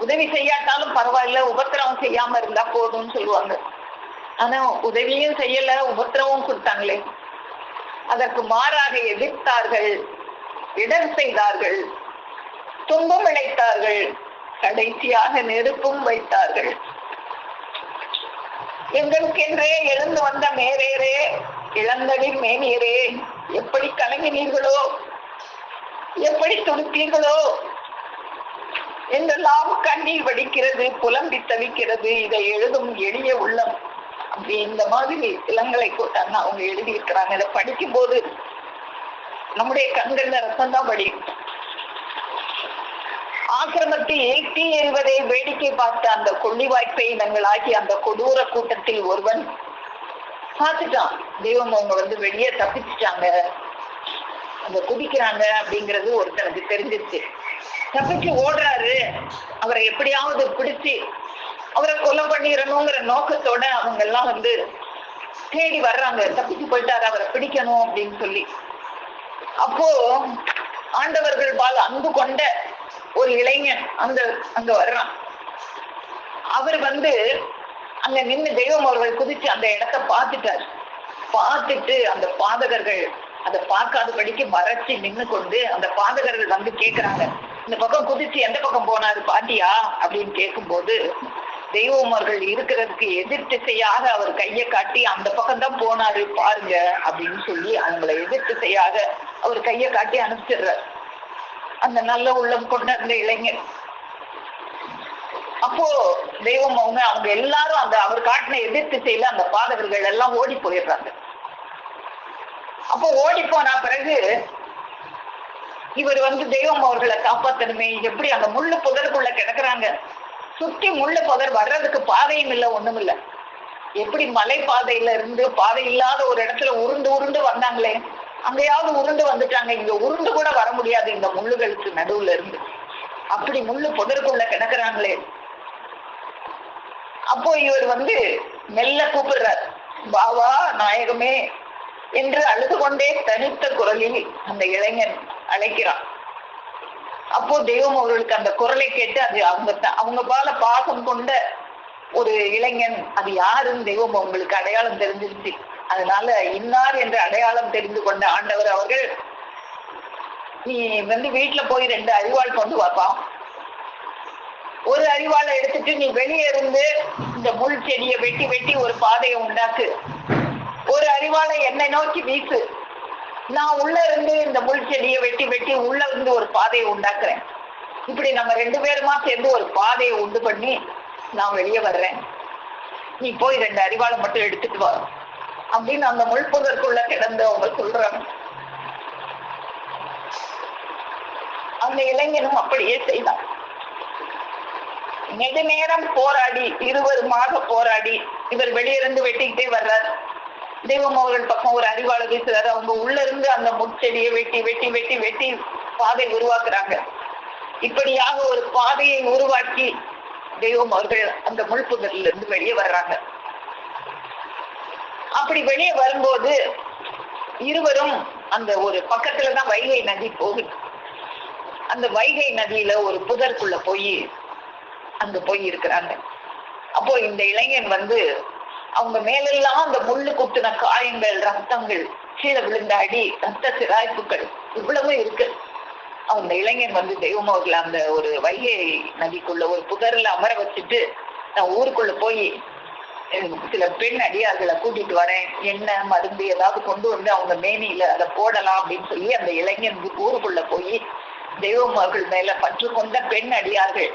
[SPEAKER 1] உதவி செய்யாட்டாலும் பரவாயில்ல, உபத்திரவம் செய்யாம இருந்தா போதும்னு சொல்லுவாங்க. ஆனா உதவியும் செய்யல, உபத்திரவம் கொடுத்தாங்களே. அதற்கு மாறாக எதிர்த்தார்கள், இடர் செய்தார்கள், துன்பம் இழைத்தார்கள், கடைசியாக நெருப்பும் வைத்தார்கள். எங்களுக்கென்றே எழுந்து வந்த மேரேரே, இளந்தடி மேனியரே, எப்படி கலங்கினீர்களோ, எப்படி துடித்தீர்களோ என்றெல்லாம் கண்ணீர் வடிக்கிறது, புலம்பி தவிக்கிறது இதை எழுதும் எளிய உள்ளம். அப்படி இந்த மாதிரி இளங்கலை கோட்டாங்க அவங்க எழுதியிருக்கிறாங்க. இதை படிக்கும் போது நம்முடைய கண்கள்ல ரத்தம் தான் படியும். ஆசிரமத்தில் தீ எறிவதை வேடிக்கை பார்த்த அந்த கொள்ளிவாய்ப்பை இனங்களாகி அந்த கொடூர கூட்டத்தில் ஒருவன் பார்த்துட்டான். தெய்வம் அவங்க வெளியே தப்பிச்சுட்டாங்க, அந்த குதிக்கிறாங்க அப்படிங்கிறது ஒருத்தனுக்கு தெரிஞ்சிருச்சு. தப்பிச்சு ஓடுறாரு. அவரை எப்படியாவது பிடிச்சு அவரை கொலை பண்ணிடணுங்கிற நோக்கத்தோட அவங்க எல்லாம் தேடி வர்றாங்க. தப்பிச்சு போயிட்டாரு, அவரை பிடிக்கணும் அப்படின்னு சொல்லி. அப்போ ஆண்டவர்கள் பால் அன்பு கொண்ட ஒரு இளைஞன் அங்க வர்றான். அவர் அங்க நின்று தெய்வம் அவர்கள் குதிச்சு அந்த இடத்த பார்த்துட்டாரு. பார்த்துட்டு அந்த பாதகர்கள் அதை பார்க்காதபடிக்கு மறைச்சு நின்று கொண்டு அந்த பாதகர்கள் கேக்குறாங்க, இந்த பக்கம் குதிச்சு எந்த பக்கம் போனாரு பாட்டியா அப்படின்னு கேட்கும் போது தெய்வம் அவர்கள் இருக்கிறதுக்கு எதிர் திசையாக அவர் கையை காட்டி அந்த பக்கம் தான் போனாரு பாருங்க அப்படின்னு சொல்லி அவங்களை எதிர் திசையாக அவர் கையை காட்டி அனுப்பிச்சிடுறார் அந்த நல்ல உள்ளம் கொண்ட அந்த இளைஞர். அப்போ தெய்வம் அவங்க எல்லாரும் அவர் காட்டின எதிர் திசையில அந்த பாதகர்கள் எல்லாம் ஓடி போயிடுறாங்க. அப்போ ஓடி போன பிறகு இவர் தெய்வம் அவர்களை காப்பாத்தணுமே, எப்படி அந்த முள்ளு புதருக்குள்ள கிடக்குறாங்க, சுற்றி முள்ளு புதர் வர்றதுக்கு பாதையும் இல்லை, ஒண்ணும் இல்லை. எப்படி மலை பாதையில இருந்து பாதை இல்லாத ஒரு இடத்துல உருண்டு உருண்டு வந்தாங்களே, அங்கேயாவது உருண்டு வந்துட்டாங்க, இங்க உருண்டு கூட வர முடியாது இந்த முள்ளுகளுக்கு நடுவுல இருந்து. அப்படி முள்ளு புதருக்குள்ள கிடக்குறாங்களே. அப்போ இவர் மெல்ல கூப்பிடுறார், பாவா நாயகமே என்று அழுது கொண்டே தனித்த குரலில் அந்த இளைஞன் அழைக்கிறான். அப்போ தெய்வம் அவர்களுக்கு அந்த குரலை கேட்டு அது அவங்க பால பாசம் கொண்ட ஒரு இளைஞன், அது யாருன்னு தெய்வம் அவங்களுக்கு அடையாளம் தெரிஞ்சிருச்சு. அதனால இன்னார் என்ற அடையாளம் தெரிந்து கொண்ட ஆண்டவர் அவர்கள், நீ வீட்டுல போய் 2 அரிவாள் கொண்டு வாப்பான், ஒரு அரிவாளை எடுத்துட்டு நீ வெளியே இருந்து இந்த முள் செடியை வெட்டி வெட்டி ஒரு பாதையை உண்டாக்கு, ஒரு அரிவாளை என்னை நோக்கி வீசு, நான் உள்ள இருந்து இந்த முள் செடியை வெட்டி வெட்டி உள்ள இருந்து ஒரு பாதையை உண்டாக்குறேன், இப்படி நம்ம 2 பேருமா சேர்ந்து ஒரு பாதையை உண்டு பண்ணி நான் வெளியே வர்றேன், நீ போய் 2 அரிவாளை மட்டும் எடுத்துட்டு வா அப்படின்னு அந்த முள்புதற்குள்ள கிடந்து அவங்க சொல்றாங்க. அந்த இளைஞனும் அப்படியே செய்தான். நெடு நேரம் போராடி, இருவருமாக போராடி இவர் வெளியிருந்து வெட்டிக்கிட்டே வர்றார். தெய்வம் அவர்கள் பக்கம் ஒரு அரிவாளை வீசுறாரு. அவங்க உள்ள இருந்து அந்த முட்செடியை வெட்டி வெட்டி வெட்டி வெட்டி பாதை உருவாக்குறாங்க. இப்படியாக ஒரு பாதையை உருவாக்கி தெய்வம் அவர்கள் அந்த முள்புதரில் இருந்து வெளியே வர்றாங்க. அப்படி வெளியே வரும்போது இருவரும் அந்த ஒரு பக்கத்துலதான் வைகை நதி போகுது. அந்த வைகை நதியில ஒரு புதற்குள்ள அங்க போய் இருக்கிறாங்க. அப்போ இந்த இளைஞன் அவங்க மேலெல்லாம் அந்த முள்ளு குத்துன காயங்கள், ரத்தங்கள், கீழே விழுந்த அடி, ரத்த சிராய்ப்புகள் இவ்வளவு இருக்கு. அந்த இளைஞன் தெய்வம் அவர்கள் அந்த ஒரு வைகை நதிக்குள்ள ஒரு புதர்ல அமர வச்சுட்டு, நான் ஊருக்குள்ள போய் சில பெண் அடியார்களை கூட்டிட்டு வரேன், என்ன மருந்து ஏதாவது கொண்டு அவங்க மேனியில அதை போடலாம் அப்படின்னு சொல்லி அந்த இளைஞன் ஊருக்குள்ள போய் தெய்வம் அவர்கள் மேல பற்று கொண்ட பெண் அடியார்கள்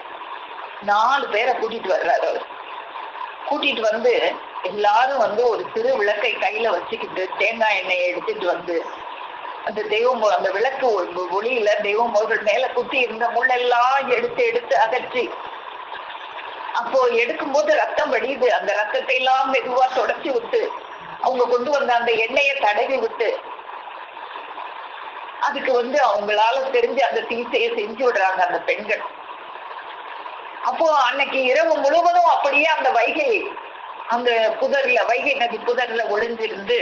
[SPEAKER 1] 4 பேரை கூட்டிட்டு வர்றாரு. அவர் கூட்டிட்டு எல்லாரும் ஒரு சிறு விளக்கை கையில வச்சுக்கிட்டு தேங்காய் எண்ணெயை எடுத்துட்டு அந்த தெய்வம் அந்த விளக்கு ஒளியில தெய்வம் அவர்கள் மேல குத்தி இருந்த முள்ளெல்லாம் எடுத்து அகற்றி, அப்போ எடுக்கும் போது ரத்தம் வடியுது. அந்த ரத்தத்தை எல்லாம் மெதுவா தொடச்சி விட்டு அவங்க கொண்டு வந்த அந்த எண்ணெயை தடவி விட்டு அதுக்கு அவங்களால தெரிஞ்சு அந்த சிகிச்சையை செஞ்சு விடுறாங்க அந்த பெண்கள். அப்போ அன்னைக்கு இரவு முழுவதும் அப்படியே அந்த அந்த வைகை நதி புதர்ல ஒளிஞ்சிருந்து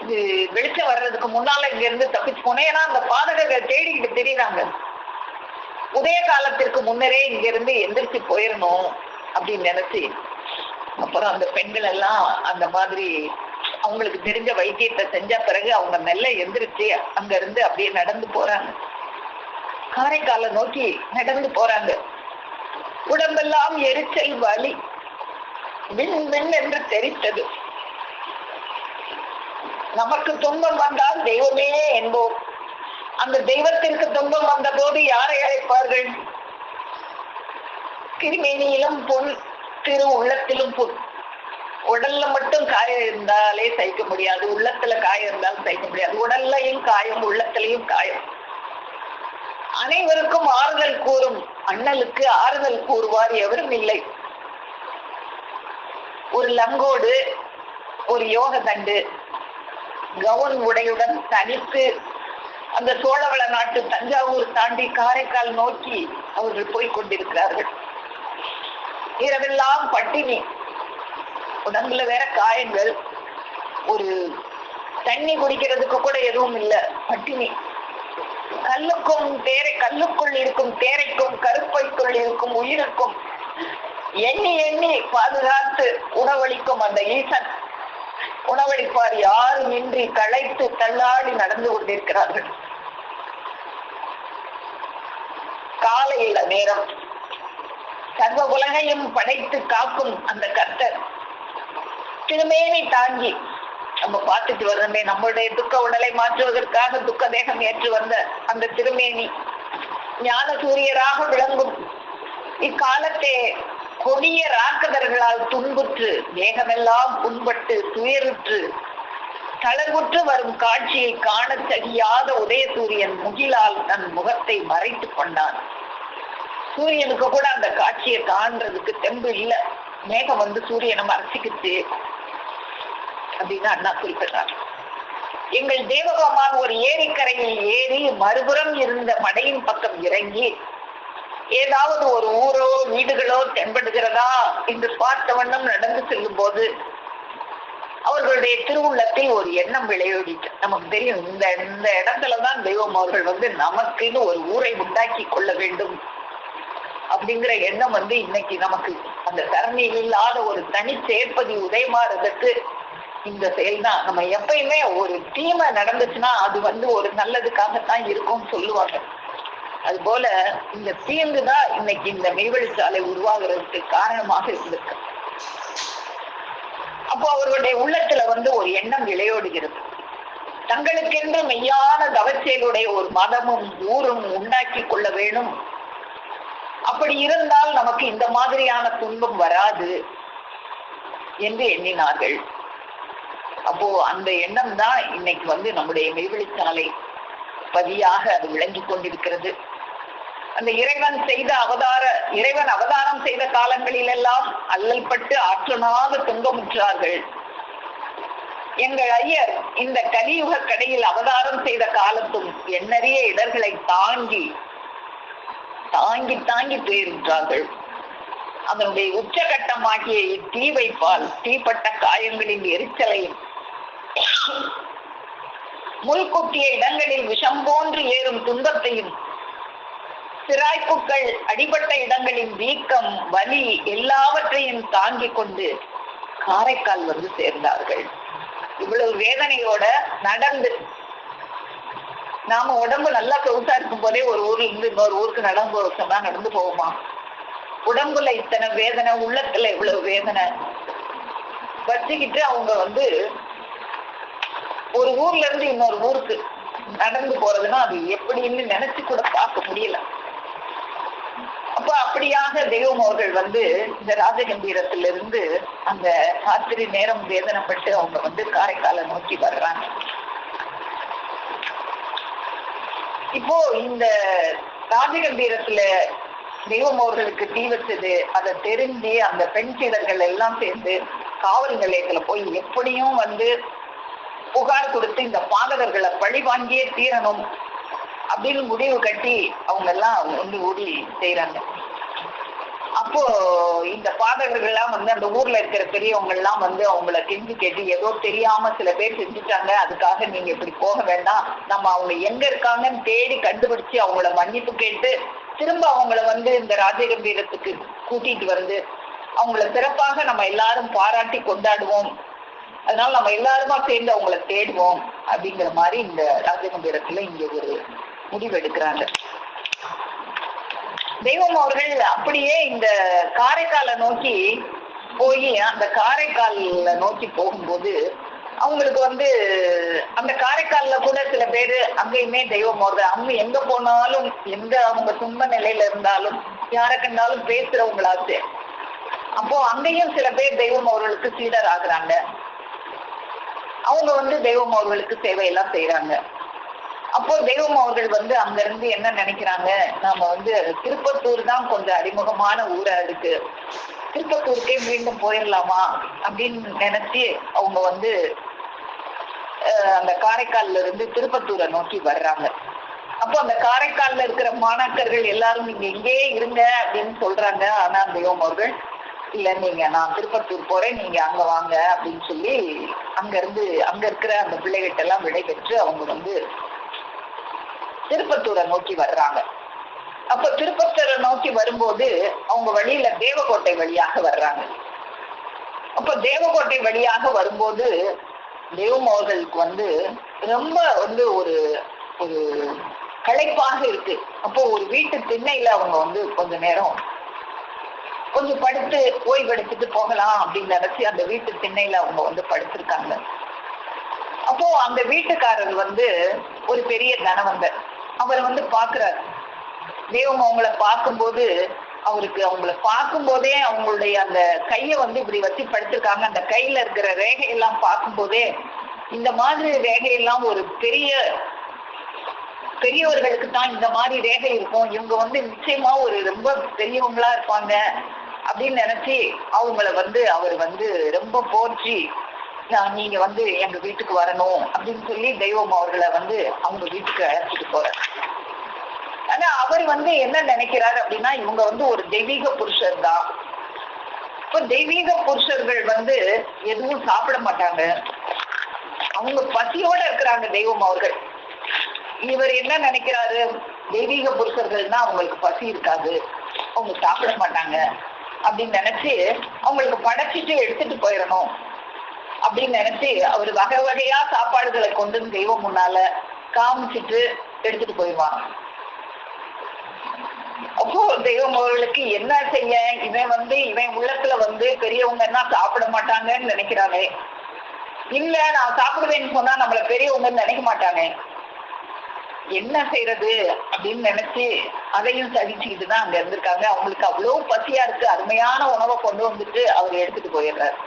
[SPEAKER 1] இது வெளிச்சம் வர்றதுக்கு முன்னால இங்க இருந்து தப்பிச்சு போனேன். ஏன்னா அந்த பாதகர்கள் தேடிக்கிட்டு தெரியுறாங்க. உதய காலத்திற்கு முன்னரே இங்க இருந்து எந்திரிச்சு போயிடணும் அப்படின்னு நினைச்சு, அப்புறம் அந்த பெண்கள் எல்லாம் அந்த மாதிரி அவங்களுக்கு தெரிஞ்ச வைத்தியத்தை செஞ்ச பிறகு அவங்க மெல்ல எந்திரிச்சு அங்க இருந்து அப்படியே நடந்து போறாங்க. காரைக்காலை நோக்கி நடந்து போறாங்க. உடம்பெல்லாம் எரிச்சல், வலி, மின் என்று தெரித்தது. நமக்கு துன்பம் வந்தால் தெய்வமே என்போம். அந்த தெய்வத்திற்கு துன்பம் வந்த போது யாரை அழைப்பார்கள்? திருமேனியிலும் பொன், திரு உள்ளத்திலும் பொன். உடல்ல மட்டும் காயம் இருந்தாலே சகிக்க முடியாது, உள்ளத்துல காயம் இருந்தாலும் சகிக்க முடியாது. உடல்லையும் காயம், உள்ளத்திலையும் காயம். அனைவருக்கும் ஆறுதல் கூறும் அண்ணலுக்கு ஆறுதல் கூறுவார் எவரும் இல்லை. ஒரு லங்கோடு, ஒரு யோக தண்டு, கவுன் உடையுடன் தனித்து அந்த சோழவள நாட்டு தஞ்சாவூர் தாண்டி காரைக்கால் நோக்கி அவர்கள் போய் கொண்டிருக்கிறார்கள். இரவெல்லாம் பட்டினி, உடம்புல வேற காயங்கள், ஒரு தண்ணி குடிக்கிறதுக்கு கூட எதுவும் இல்லை, பட்டினி. கல்லுக்குள் இருக்கும் தேரைக்கும் கருப்பைக்குள் இருக்கும் உயிருக்கும் எண்ணி எண்ணி பாதுகாத்து உணவளிக்கும் அந்த ஈசன் உணவளிப்பார் யாரும் இன்றி களைத்து தள்ளாடி நடந்து கொண்டிருக்கிறார்கள். காலையில நேரம் சர்வ உலகையும் படைத்து காக்கும் அந்த கர்த்தர் திருமேனி தாங்கி நம்ம பார்த்துட்டு வர்றோமே, நம்மளுடைய துக்க உடலை மாற்றுவதற்காக துக்க தேகம் ஏற்று வந்த அந்த திருமேனி ஞான சூரியராக விளங்கும். இக்காலத்தே கொடிய ராக்கதர்களால் துன்புற்று தேகமெல்லாம் புண்பட்டு துயருற்று தளர்வுற்று வரும் காட்சியை காண தெரியாத உதயசூரியன் முகிலால் தன் முகத்தை மறைத்து கொண்டான். சூரியனுக்கு கூட அந்த காட்சியை காண்றதுக்கு தெம்பு இல்லை. மேகம் சூரியனை மறைச்சிக்கிச்சு அப்படின்னு அண்ணா குறிப்பிடுறார். எங்கள் தேவகோமான் ஒரு ஏரிக்கரையில் ஏறி மறுபுறம் இருந்த மடையின் பக்கம் இறங்கி ஏதாவது ஒரு ஊரோ வீடுகளோ தென்படுகிறதா என்று பார்த்த வண்ணம் நடந்து செல்லும் போது அவர்களுடைய திருவுள்ளத்தில் ஒரு எண்ணம் விளையோடிட்டு, நமக்கு தெரியும் இந்த இந்த இடத்துலதான் தெய்வம் அவர்கள் நமக்குன்னு ஒரு ஊரை உண்டாக்கி கொள்ள வேண்டும் அப்படிங்கிற எண்ணம் இன்னைக்கு நமக்கு அந்த தரணியில் இல்லாத ஒரு தனி சேர்ப்பதி உதயமாறதுக்கு இந்த செயல் தான். நம்ம எப்பயுமே ஒரு தீமை நடந்துச்சுன்னா அது ஒரு நல்லதுக்காகத்தான் இருக்கும்னு சொல்லுவாங்க. அது போல இந்த தீங்குதான் இன்னைக்கு இந்த மெய்வழிச்சாலை உருவாகிறதுக்கு காரணமாக இருந்திருக்கு. அப்போ அவர்களுடைய உள்ளத்துல ஒரு எண்ணம் விளையோடுகிறது. தங்களுக்கென்று மெய்யான தவச்செயலுடைய ஒரு மதமும் ஊரும் உண்டாக்கி கொள்ள வேணும். அப்படி இருந்தால் நமக்கு இந்த மாதிரியான துன்பம் வராது என்று எண்ணினார்கள். அப்போ அந்த எண்ணம் தான் இன்னைக்கு நம்முடைய மெய்வழிச்சாலை பதியாக அது விளங்கி கொண்டிருக்கிறது. அந்த இறைவன் அவதாரம் செய்த காலங்களில் எல்லாம் அல்லல் பட்டு ஆற்றனாக துன்பமுற்றார்கள். எங்கள் ஐயர் இந்த கலியுக கடையில் அவதாரம் செய்த காலத்தும் எண்ணறிய இடர்களை தாங்கி தாங்கி தாங்கி துயருற்றார்கள். அதனுடைய உச்சகட்டமாகிய தீ வைப்பால் தீப்பட்ட காயங்களின் எரிச்சலையும் முள்குத்திய இடங்களில் விஷம் போன்று ஏறும் துன்பத்தையும் சிராய்ப்புக்கள் அடிபட்ட இடங்களின் வீக்கம் வலி எல்லாவற்றையும் தாங்கிக் கொண்டு காரைக்கால் வந்து சேர்ந்தார்கள். இவ்வளவு வேதனையோட நடந்து, நாம உடம்பு நல்லா சொகுசா இருக்கும் போதே ஒரு ஊர்ல இருந்து இன்னொரு ஊருக்கு நடந்து போவோமா? உடம்புல இத்தனை வேதனை, உள்ளத்துல இவ்வளவு வேதனை வச்சுக்கிட்டு அவங்க வந்து ஒரு ஊர்ல இருந்து இன்னொரு ஊருக்கு நடந்து போறதுன்னா அது எப்படின்னு நினைச்சு கூட பார்க்க முடியல. அப்ப அப்படியாக தெய்வம் அவர்கள் வந்து இந்த ராஜகம்பீரத்திலிருந்து அந்த ராத்திரி நேரம் வேதனைப்பட்டு அவங்க வந்து காரைக்காலை நோக்கி வர்றாங்க. இப்போ இந்த ராஜகம்பீரத்துல தெய்வம் அவர்களுக்கு தீ வச்சது அதை தெரிஞ்சு அந்த பெண் சீடர்கள் எல்லாம் சேர்ந்து காவல் நிலையத்துல போய் எப்படியும் வந்து புகார் கொடுத்து இந்த பாதகர்களை பழி வாங்கியே தீரணும் அப்படின்னு முடிவு கட்டி அவங்க எல்லாம் வந்து ஓடி செய்யறாங்க. அப்போ இந்த பாதகர்கள்லாம் வந்து அந்த ஊர்ல இருக்கிற பெரியவங்க எல்லாம் வந்து அவங்கள கெஞ்சி கேட்டு ஏதோ தெரியாம சில பேர் செஞ்சுட்டாங்க, அதுக்காக நீங்க இப்படி போக வேண்டாம், நம்ம அவங்க எங்க இருக்காங்கன்னு தேடி கண்டுபிடிச்சு அவங்கள மன்னிப்பு கேட்டு திரும்ப அவங்கள வந்து இந்த ராஜகம்பீரத்துக்கு கூட்டிட்டு வந்து அவங்கள சிறப்பாக நம்ம எல்லாரும் பாராட்டி கொண்டாடுவோம், அதனால நம்ம எல்லாருமா சேர்ந்து அவங்கள தேடுவோம் அப்படிங்கிற மாதிரி இந்த ராஜகம்பீரத்துல இங்க ஒரு முடிவு எடுக்கிறாங்க. தெய்வம் அவர்கள் அப்படியே இந்த காரைக்காலை நோக்கி போய் அந்த காரைக்கால நோக்கி போகும்போது அவங்களுக்கு வந்து அந்த காரைக்கால்ல கூட சில பேரு அங்கேயுமே தெய்வம் அவர்கள் அவங்க எங்க போனாலும் எந்த அவங்க துன்ப நிலையில இருந்தாலும் யாரை கண்டாலும் பேசுறவங்களாச்சு. அப்போ அங்கேயும் சில பேர் தெய்வம் அவர்களுக்கு சீடர் ஆகுறாங்க. அவங்க வந்து தெய்வம் அவர்களுக்கு சேவையெல்லாம் செய்யறாங்க. அப்போ தெய்வம் அவர்கள் வந்து அங்க இருந்து என்ன நினைக்கிறாங்க, நாம வந்து திருப்பத்தூர் தான் கொஞ்சம் அறிமுகமான ஊரா இருக்கு, திருப்பத்தூருக்கே மீண்டும் போயிடலாமா அப்படின்னு நினைச்சு அவங்க வந்து அந்த காரைக்கால்ல இருந்து திருப்பத்தூரை நோக்கி வர்றாங்க. அப்போ அந்த காரைக்கால்ல இருக்கிற மாணாக்கர்கள் எல்லாரும் நீங்க இங்கேயே இருங்க அப்படின்னு சொல்றாங்க. ஆனா தெய்வம் அவர்கள் இல்ல, நீங்க நான் திருப்பத்தூர் போறேன், நீங்க அங்க வாங்க அப்படின்னு சொல்லி அங்க இருக்கிற அந்த பிள்ளைகிட்ட எல்லாம் விடை பெற்று அவங்க வந்து திருப்பத்தூரை நோக்கி வர்றாங்க. அப்ப திருப்பத்தூரை நோக்கி வரும்போது அவங்க வழியில தேவக்கோட்டை வழியாக வர்றாங்க. அப்ப தேவக்கோட்டை வழியாக வரும்போது தெய்வம் அவர்களுக்கு வந்து ரொம்ப வந்து ஒரு ஒரு களைப்பாக இருக்கு. அப்போ ஒரு வீட்டு திண்ணையில அவங்க வந்து கொஞ்ச நேரம் கொஞ்சம் படுத்து ஓய்வெடுத்துட்டு போகலாம் அப்படின்னு நினைச்சு அந்த வீட்டு திண்ணையில அவங்க வந்து படுத்திருக்காங்க. அப்போ அந்த வீட்டுக்காரர் வந்து ஒரு பெரிய தனவந்தர். அவர் வந்து பாக்குறாரு தெய்வம் அவங்கள பார்க்கும்போது, அவருக்கு அவங்கள பார்க்கும் போதே அவங்களுடைய அந்த கைய வந்து இப்படி வச்சு படுத்திருக்காங்க. அந்த கையில இருக்கிற ரேகையெல்லாம் பார்க்கும் போதே இந்த மாதிரி ரேகையெல்லாம் ஒரு பெரியவர்களுக்கு தான் இந்த மாதிரி ரேகை இருக்கும், இவங்க வந்து நிச்சயமா ஒரு ரொம்ப பெரியவங்களா இருப்பாங்க அப்படின்னு நினைச்சு அவங்கள வந்து அவர் வந்து ரொம்ப போற்றி நீங்க வந்து எங்க வீட்டுக்கு வரணும் அப்படின்னு சொல்லி தெய்வம் அவர்களை வந்து அவங்க வீட்டுக்கு அழைச்சிட்டு போறாரு. ஆனா அவர் வந்து என்ன நினைக்கிறாரு அப்படின்னா, இவங்க வந்து ஒரு தெய்வீக புருஷர் தான். இப்ப தெய்வீக புருஷர்கள் வந்து எதுவும் சாப்பிட மாட்டாங்க, அவங்க பசியோட இருக்கிறாங்க தெய்வம் அவர்கள். இவர் என்ன நினைக்கிறாரு, தெய்வீக புருஷர்கள்னா அவங்களுக்கு பசி இருக்காது, அவங்க சாப்பிட மாட்டாங்க அப்படின்னு நினைச்சு அவங்களுக்கு படைச்சிட்டு எடுத்துட்டு போயிடணும் அப்படின்னு நினைச்சு அவர் வகை வகையா சாப்பாடுகளை கொண்டு தெய்வம் முன்னால காமிச்சிட்டு எடுத்துட்டு போயிடுவாங்க. அப்போ தெய்வம் அவர்களுக்கு என்ன செய்ய, இவன் உள்ளத்துல வந்து பெரியவங்கன்னா சாப்பிட மாட்டாங்கன்னு நினைக்கிறாங்க, இல்ல நான் சாப்பிடுவேன்னு சொன்னா நம்மள பெரியவங்கன்னு நினைக்க மாட்டாங்க, என்ன செய்யறது அப்படின்னு நினைச்சு அதையும் சகிச்சுக்கிட்டு தான் அங்க இருந்திருக்காங்க. அவங்களுக்கு அவ்வளவு பசியா இருக்கு, அருமையான உணவை கொண்டு வந்துட்டு அவர் எடுத்துட்டு போயிடுறாரு.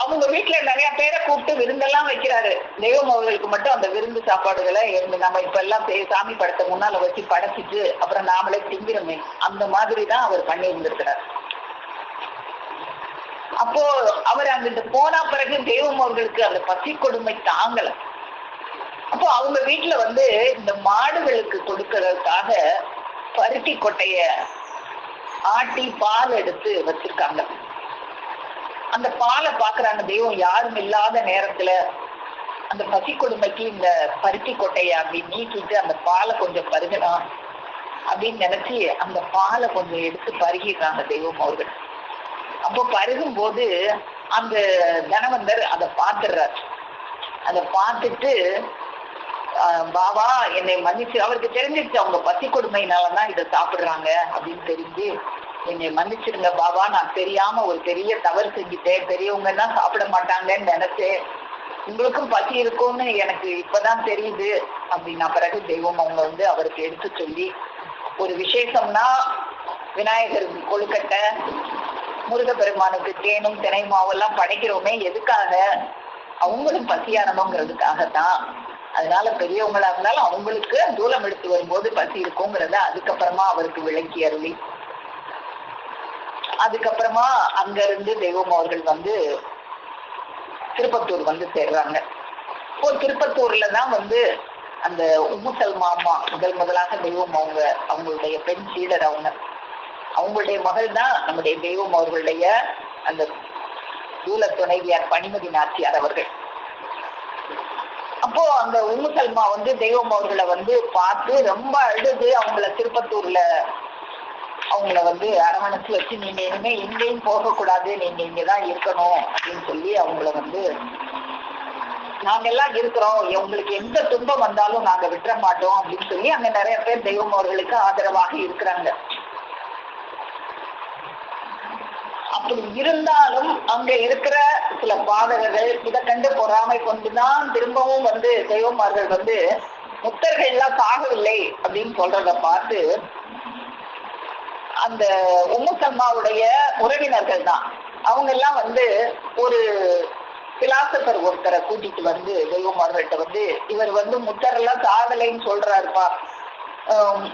[SPEAKER 1] அவங்க வீட்டுல நிறைய பேரை கூப்பிட்டு விருந்தெல்லாம் வைக்கிறாரு. தெய்வம் அவர்களுக்கு மட்டும் அந்த விருந்து சாப்பாடுகளை நம்ம இப்ப எல்லாம் சாமி படத்தை முன்னால வச்சு படைச்சிட்டு அப்புறம் நாமளே திங்கிறோமே, அந்த மாதிரிதான் அவர் பண்ணி இருந்திருக்கிறார். அப்போ அவர் அங்கிட்டு போன பிறகு தெய்வம் அவர்களுக்கு அந்த பசி கொடுமை தாங்கல. அப்போ அவங்க வீட்டுல வந்து இந்த மாடுகளுக்கு கொடுக்கறதுக்காக பருத்தி கொட்டைய ஆட்டி பால் எடுத்து வச்சிருக்காங்க. அந்த பாலை பாக்குறாங்க தெய்வம். யாரும் இல்லாத நேரத்துல அந்த பசி கொடுமைக்கு இந்த பருத்தி கொட்டைய அப்படி நீக்கிட்டு அந்த பாலை கொஞ்சம் பருகலாம் அப்படின்னு நினைச்சு அந்த பாலை கொஞ்சம் எடுத்து பருகிடுறாங்க தெய்வம் அவர்கள். அப்போ பருகும் போது அந்த தனவந்தர் அதை பார்த்துடுறாரு. அதை பார்த்துட்டு பாபா என்னை மன்னிச்சு, அவருக்கு தெரிஞ்சிருச்சு அவங்க பசி கொடுமையினாலதான் இதை சாப்பிடுறாங்க அப்படின்னு தெரிஞ்சு, என்னை மன்னிச்சிருங்க பாபா, நான் தெரியாம ஒரு பெரிய தவறு செஞ்சுட்டேன், பெரியவங்கன்னா சாப்பிட மாட்டாங்கன்னு நினைச்சேன், உங்களுக்கும் பசி இருக்கும்னு எனக்கு இப்பதான் தெரியுது அப்படின்னா பிறகு தெய்வம் அவங்க வந்து அவருக்கு எடுத்து சொல்லி, ஒரு விசேஷம்னா விநாயகருக்கு கொழுக்கட்டை, முருகப்பெருமானுக்கு தேனும் தினை மாவெல்லாம் படைக்கிறோமே எதுக்காக? அவங்களும் பசியானவங்கிறதுக்காகத்தான். அதனால பெரியவங்களா இருந்தாலும் அவங்களுக்கு தூரம் எடுத்து வரும்போது பசி இருக்குங்கிறத அதுக்கப்புறமா அவருக்கு விளக்கி அருளி, அதுக்கப்புறமா அங்க இருந்து தெய்வம் அவர்கள் வந்து திருப்பத்தூர் வந்து சேர்றாங்க. இப்போ திருப்பத்தூர்ல தான் வந்து அந்த உம்முசல் மாமா முதலாக தெய்வம் அவங்களுடைய பெண் சீடர் அவங்களுடைய மகள் தான் நம்முடைய தெய்வம் அவர்களுடைய அந்த தூல துணைவியார் பனிமதி நாச்சியார் அவர்கள். அப்போ அந்த உம்முசல்மா வந்து தெய்வம் அவர்களை வந்து பார்த்து ரொம்ப அழுது அவங்கள திருப்பத்தூர்ல அவங்கள வந்து அரவணைச்சு வச்சு, நீங்க இனிமே எங்கேயும் போகக்கூடாது, நீங்க இங்கதான் இருக்கணும் அப்படின்னு சொல்லி அவங்கள வந்து, நாங்க எல்லாம் இருக்கிறோம், உங்களுக்கு எந்த துன்பம் வந்தாலும் நாங்க விட்டுற மாட்டோம் அப்படின்னு சொல்லி அங்க நிறைய பேர் தெய்வம் அவர்களுக்கு ஆதரவாக இருக்கிறாங்க. அப்படி இருந்தாலும் அங்க இருக்கிற சில பாதகர்கள் இதை கண்டு பொறாமை கொண்டுதான் திரும்பவும் வந்து தெய்வமார்கள் வந்து முத்தர்கள் எல்லாம் சாகவில்லை அப்படின்னு சொல்றத பார்த்து அந்த உம்முசல்மாவுடைய உறவினர்கள் தான் அவங்க எல்லாம் வந்து ஒரு பிலாசபர் ஒருத்தரை கூட்டிட்டு வந்து தெய்வமார்கள்ட்ட வந்து, இவர் வந்து முத்தரெல்லாம் சாகலைன்னு சொல்றாருப்பா,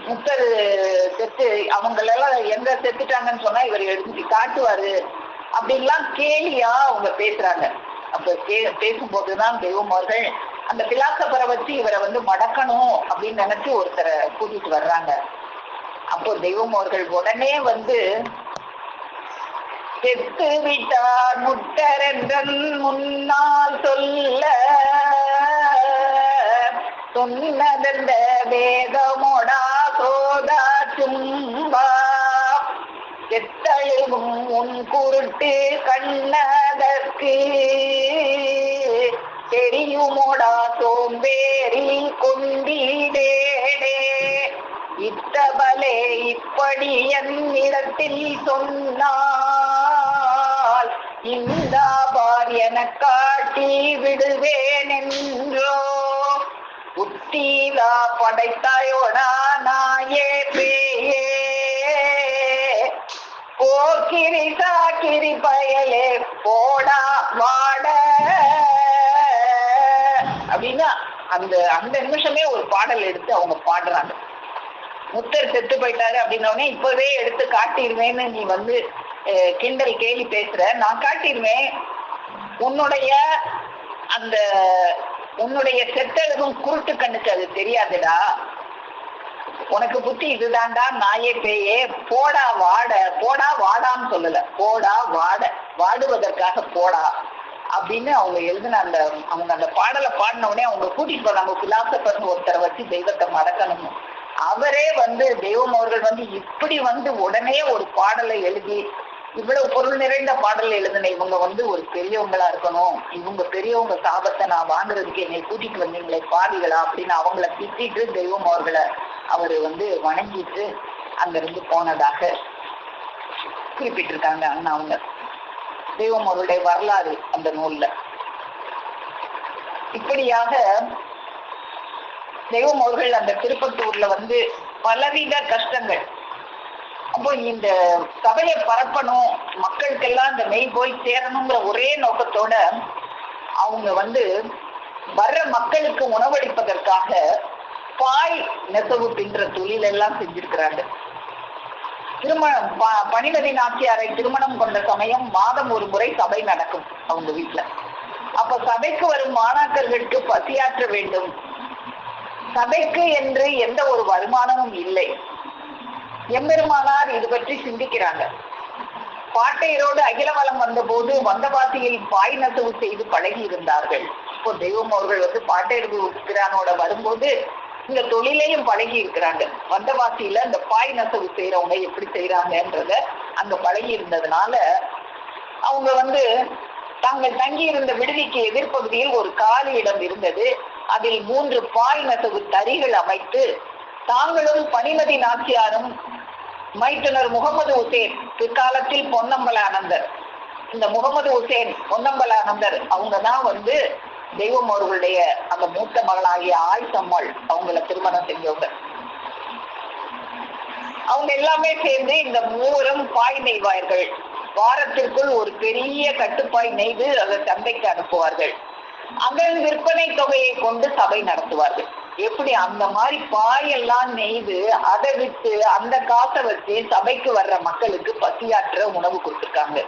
[SPEAKER 1] முத்தர் செத்து அவங்களெல்லாம் எங்க செத்துட்டாங்கன்னு சொன்னா இவர் எடுத்து காட்டுவாரு அப்படின்லாம் கேலியா அவங்க பேசுறாங்க. அப்ப பேசும்போதுதான் தெய்வம் அவர்கள் அந்த பிலாசபரை வச்சு இவரை வந்து மடக்கணும் அப்படின்னு நினைச்சு ஒருத்தரை கூட்டிட்டு வர்றாங்க. அப்போ தெய்வம் அவர்கள் உடனே வந்து, செத்து விட்டார் முத்தர் என்றன் முன்னால் சொல்ல சொன்னதெந்த வேதமோடா சோதா சும்பா செத்தழுவும் உன் குருட்டு கண்ணதற்கு தெரியுமோடா சோம்பேறி கொண்டீடேடே இத்தபலே இப்படி என்னிடத்தில் சொன்னால் இந்த பார் என காட்டி விடுவேன் என்றோ உத்தீலா படைத்தாயோடா நாயே பேயே போக்கிரி சாக்கிரி பயலே போடா வாட அப்படின்னா அந்த அந்த நிமிஷமே ஒரு பாடல் எடுத்து அவங்க பாடுறாங்க. முத்தர் செத்து போயிட்டாரு அப்படின்னோடனே இப்பவே எடுத்து காட்டிடுவேன்னு நீ வந்து கிண்டல் கேலி பேசுற, நான் காட்டிடுவேன், உன்னுடைய செத்தெழுதும் குருட்டு கண்ணுக்கு அது தெரியாதுடா, உனக்கு புத்தி இதுதான்டா நாயே பேயே, போடா வாட, போடா வாடான்னு சொல்லல, போடா வாட, வாடுவதற்காக போடா அப்படின்னு அவங்க எழுதின அவங்க அந்த பாடலை பாடின உடனே அவங்க கூட்டிட்டு போறாங்க பிலாசபர் ஒருத்தரை வச்சு தெய்வத்தை மடக்கணும். அவரே வந்து தெய்வம் அவர்கள் வந்து இப்படி வந்து உடனே ஒரு பாடலை எழுதி இவ்வளவு பொருள் நிறைந்த பாடல் எழுதின இவங்க வந்து ஒரு பெரியவங்களா இருக்கணும், இவங்க பெரியவங்க சாபத்தை நான் வாங்குறதுக்கு என்னை கூட்டிட்டு வந்தீங்களே பாவிகளா அப்படின்னு அவங்கள திட்டிட்டு தெய்வம் அவர்களை அவரு வந்து வணங்கிட்டு அங்கிருந்து போனதாக குறிப்பிட்டிருக்காங்க. அண்ணா அவங்க தெய்வம் அவருடைய வரலாறு அந்த நூல்ல. இப்படியாக தெய்வம் அவர்கள் அந்த திருப்பத்தூர்ல வந்து பலவித கஷ்டங்கள். அப்போ இந்த சபையை பரப்பணும், மக்களுக்கெல்லாம் இந்த மெய் போய் சேரணுங்கிற ஒரே நோக்கத்தோட அவங்க வந்து வர்ற மக்களுக்கு உணவளிப்பதற்காக பாய் நெசவு பின்ற தொழில் எல்லாம் செஞ்சிருக்கிறாங்க. திருமணம் பனிமதி நாச்சியாரை திருமணம் கொண்ட சமயம் மாதம் ஒரு முறை சபை நடக்கும் அவங்க வீட்டுல. அப்ப சபைக்கு வரும் மாணாக்கர்களுக்கு பசியாற்ற வேண்டும், சபைக்கு என்று எந்த ஒரு வருமானமும் இல்லை. எம்பெருமானார் இது பற்றி சிந்திக்கிறாங்க. பாட்டையரோடு அகிலவலம் வந்த போது வந்தவாசியில் பாய் நெசவு செய்து பழகி இருந்தார்கள். இப்போ தெய்வம் அவர்கள் பாட்டையரோட வரும்போது இந்த தொழிலையும் பழகி இருக்கிறாங்க. வந்தவாசியில இந்த பாய் நெசவு செய்யறவங்க எப்படி செய்யறாங்கன்றத அங்க பழகி இருந்ததுனால அவங்க தாங்கள் தங்கி இருந்த விடுதிக்கு எதிர்ப்பகுதியில் ஒரு காலி இடம் இருந்தது. அதில் 3 பாய் நெசவு தறிகள் அமைத்து தாங்களும் பனிமதி நாச்சியாரும் மைத்துனர் முகமது உசேன், பிற்காலத்தில் பொன்னம்பலானந்தர், இந்த முகமது உசேன் பொன்னம்பலானந்தர் அவங்கதான் தெய்வம் அவர்களுடைய அந்த மூத்த மகளாகிய ஆய்சம்மாள் அவங்கள திருமணம் செஞ்சவங்க. அவங்க எல்லாமே சேர்ந்து இந்த 3 பாய் நெய்வார்கள். வாரத்திற்குள் ஒரு பெரிய கட்டுப்பாய் நெய்து அதை சந்தைக்கு அனுப்புவார்கள். அதன் விற்பனை தொகையை கொண்டு சபை நடத்துவார்கள். எப்படி அந்த மாதிரி பாயெல்லாம் நெய்து அதை விட்டு அந்த காசை வச்சு சபைக்கு வர்ற மக்களுக்கு பசியாற்ற உணவு கொடுத்துருக்காங்க.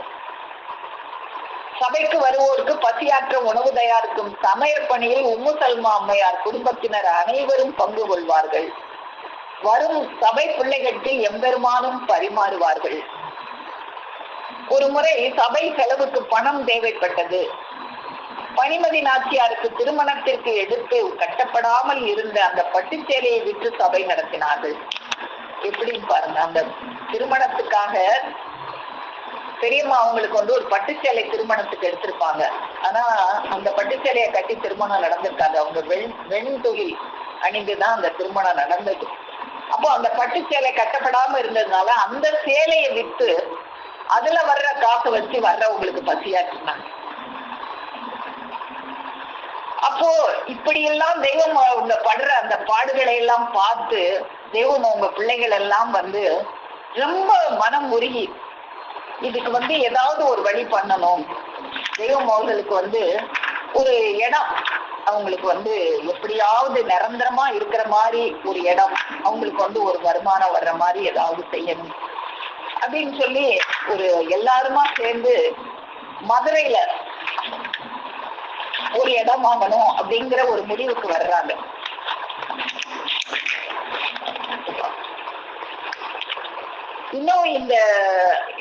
[SPEAKER 1] சபைக்கு வருவோருக்கு பசியாற்ற உணவு தயாரிக்கும் சமையல் பணியில் உம்மு சல்மா அம்மையார் குடும்பத்தினர் அனைவரும் பங்கு கொள்வார்கள். வரும் சபை பிள்ளைகளுக்கு எம்பெருமானும் பரிமாறுவார்கள். ஒரு முறை சபை செலவுக்கு பணம் தேவைப்பட்டது. பனிமதி நாச்சியாருக்கு திருமணத்திற்கு எடுத்து கட்டப்படாமல் இருந்த அந்த பட்டுச்சேலையை விற்று சபை நடத்தினார்கள். எப்படின்னு பாருங்க, அந்த திருமணத்துக்காக பெரியம்மா அவங்களுக்கு ஒரு பட்டுச்சேலை திருமணத்துக்கு எடுத்திருப்பாங்க. ஆனா அந்த பட்டுச்சேலையை கட்டி திருமணம் நடந்திருக்காது. அவங்க வெண்துகில் அணிந்துதான் அந்த திருமணம் நடந்தது. அப்போ அந்த பட்டுச்சேலை கட்டப்படாம இருந்ததுனால அந்த சேலையை விற்று அதுல வர்ற காசை வச்சு வர்றவங்களுக்கு பசியாற்றினாங்க. அப்போ இப்படி எல்லாம் தெய்வம் அவங்க படுற அந்த பாடுகளை எல்லாம் பார்த்து தெய்வம் அவங்க பிள்ளைகள் எல்லாம் ரொம்ப மனம் உருகி இதுக்கு ஏதாவது ஒரு வழி பண்ணணும். தெய்வம் அவர்களுக்கு ஒரு இடம் அவங்களுக்கு எப்படியாவது நிரந்தரமா இருக்கிற மாதிரி ஒரு இடம், அவங்களுக்கு ஒரு வருமானம் வர்ற மாதிரி ஏதாவது செய்யணும் அப்படின்னு சொல்லி எல்லாருமா சேர்ந்து மதுரையில ஒரு இடம் வாங்கணும் அப்படிங்கிற ஒரு முடிவுக்கு வர்றாங்க. இன்னும்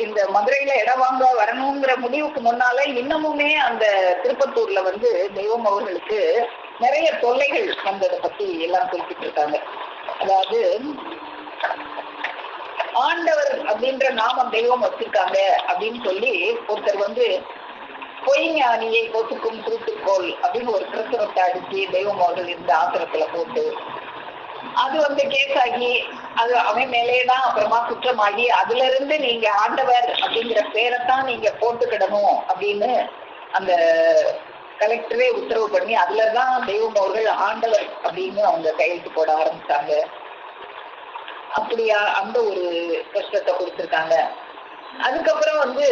[SPEAKER 1] இந்த மதுரையில இடம் வாங்க வரணுங்கிற முடிவுக்கு முன்னால இன்னமுமே அந்த திருப்பத்தூர்ல தெய்வம் அவர்களுக்கு நிறைய தொல்லைகள் வந்ததை பத்தி எல்லாம் குறிப்பிட்டு இருக்காங்க. அதாவது ஆண்டவர் அப்படின்ற நாமம் தெய்வம் வச்சிருக்காங்க அப்படின்னு சொல்லி ஒருத்தர் பொய்ஞானியை கொசுக்கும் திருத்துக்கோள் அப்படின்னு ஒரு பிரசுரத்தை அடிச்சு தெய்வம் அவர்கள் இருந்த ஆசிரத்துல போட்டு அது கேஸ் ஆகி அது அவன் மேலேதான் அப்புறமா குற்றமாகி அதுல இருந்து நீங்க ஆண்டவர் அப்படிங்கிற பேரைத்தான் நீங்க போட்டுக்கிடணும் அப்படின்னு அந்த கலெக்டரே உத்தரவு பண்ணி அதுலதான் தெய்வம் அவர்கள் ஆண்டவர் அப்படின்னு அவங்க கையெழுத்து போட ஆரம்பிச்சாங்க. அப்படியா அந்த ஒரு கஷ்டத்தை கொடுத்திருக்காங்க. அதுக்கப்புறம் அவங்க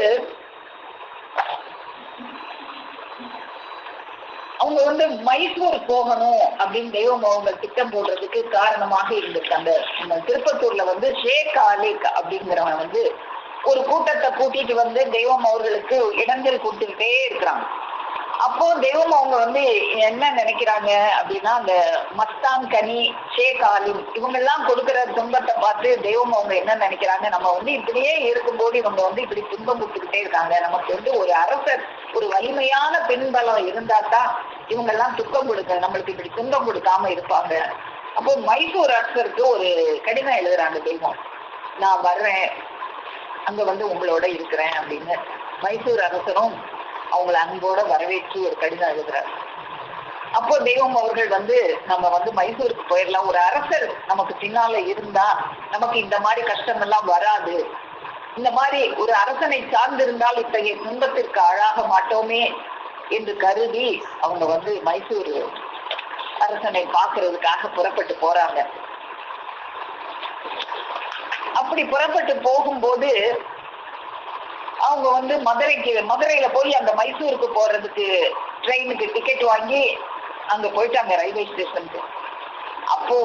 [SPEAKER 1] மைசூர் போகணும் அப்படின்னு தெய்வம் அவங்க திட்டம் போடுறதுக்கு காரணமாக இருந்திருக்காங்க. நம்ம திருப்பத்தூர்ல ஷேக் ஆலிக் அப்படிங்கிறவன் ஒரு கூட்டத்தை கூட்டிட்டு தெய்வம் அவர்களுக்கு இடங்கள் கொடுத்துக்கிட்டே இருக்கிறாங்க. அப்போ தெய்வம் அவங்க என்ன நினைக்கிறாங்க அப்படின்னா, அந்த மஸ்தான் கனி, ஷேக் ஆலிம் இவங்க எல்லாம் கொடுக்கிற துன்பத்தை பார்த்து தெய்வம் அவங்க என்ன நினைக்கிறாங்க, நம்ம இப்படியே இருக்கும்போது இவங்க இப்படி துன்பம் கொடுத்துக்கிட்டே இருக்காங்க, நமக்கு ஒரு அரசர் ஒரு வலிமையான பின்பலம் இருந்தா தான் இவங்க எல்லாம் துக்கம் கொடுக்க நம்மளுக்கு இப்படி துன்பம் கொடுக்காம இருப்பாங்க. அப்போ மைசூர் அரசருக்கு ஒரு கடிதம் எழுதுறாங்க தெய்வம், நான் வர்றேன் அங்க உங்களோட இருக்கிறேன் அப்படின்னு. மைசூர் அரசரும் அவங்களை அன்போட வரவேற்று ஒரு கடிதம் எழுதுறாரு. அப்போ தெய்வம் அவர்கள் நம்ம மைசூருக்கு போயிடலாம், ஒரு அரசர் நமக்கு பின்னால இருந்தா நமக்கு இந்த மாதிரி கஷ்டம் எல்லாம் வராது, இந்த மாதிரி ஒரு அரசனை சார்ந்திருந்தால் இத்தகைய துன்பத்திற்கு ஆளாக மாட்டோமே என்று கருதி அவங்க மைசூர் அரசனை பார்க்கறதுக்காக புறப்பட்டு போறாங்க. அப்படி புறப்பட்டு போகும்போது அவங்க மதுரையில போய் அந்த மைசூருக்கு போறதுக்கு ட்ரெயினுக்கு டிக்கெட் வாங்கி அங்க போயிட்டாங்க ரயில்வே ஸ்டேஷனுக்கு. அப்போ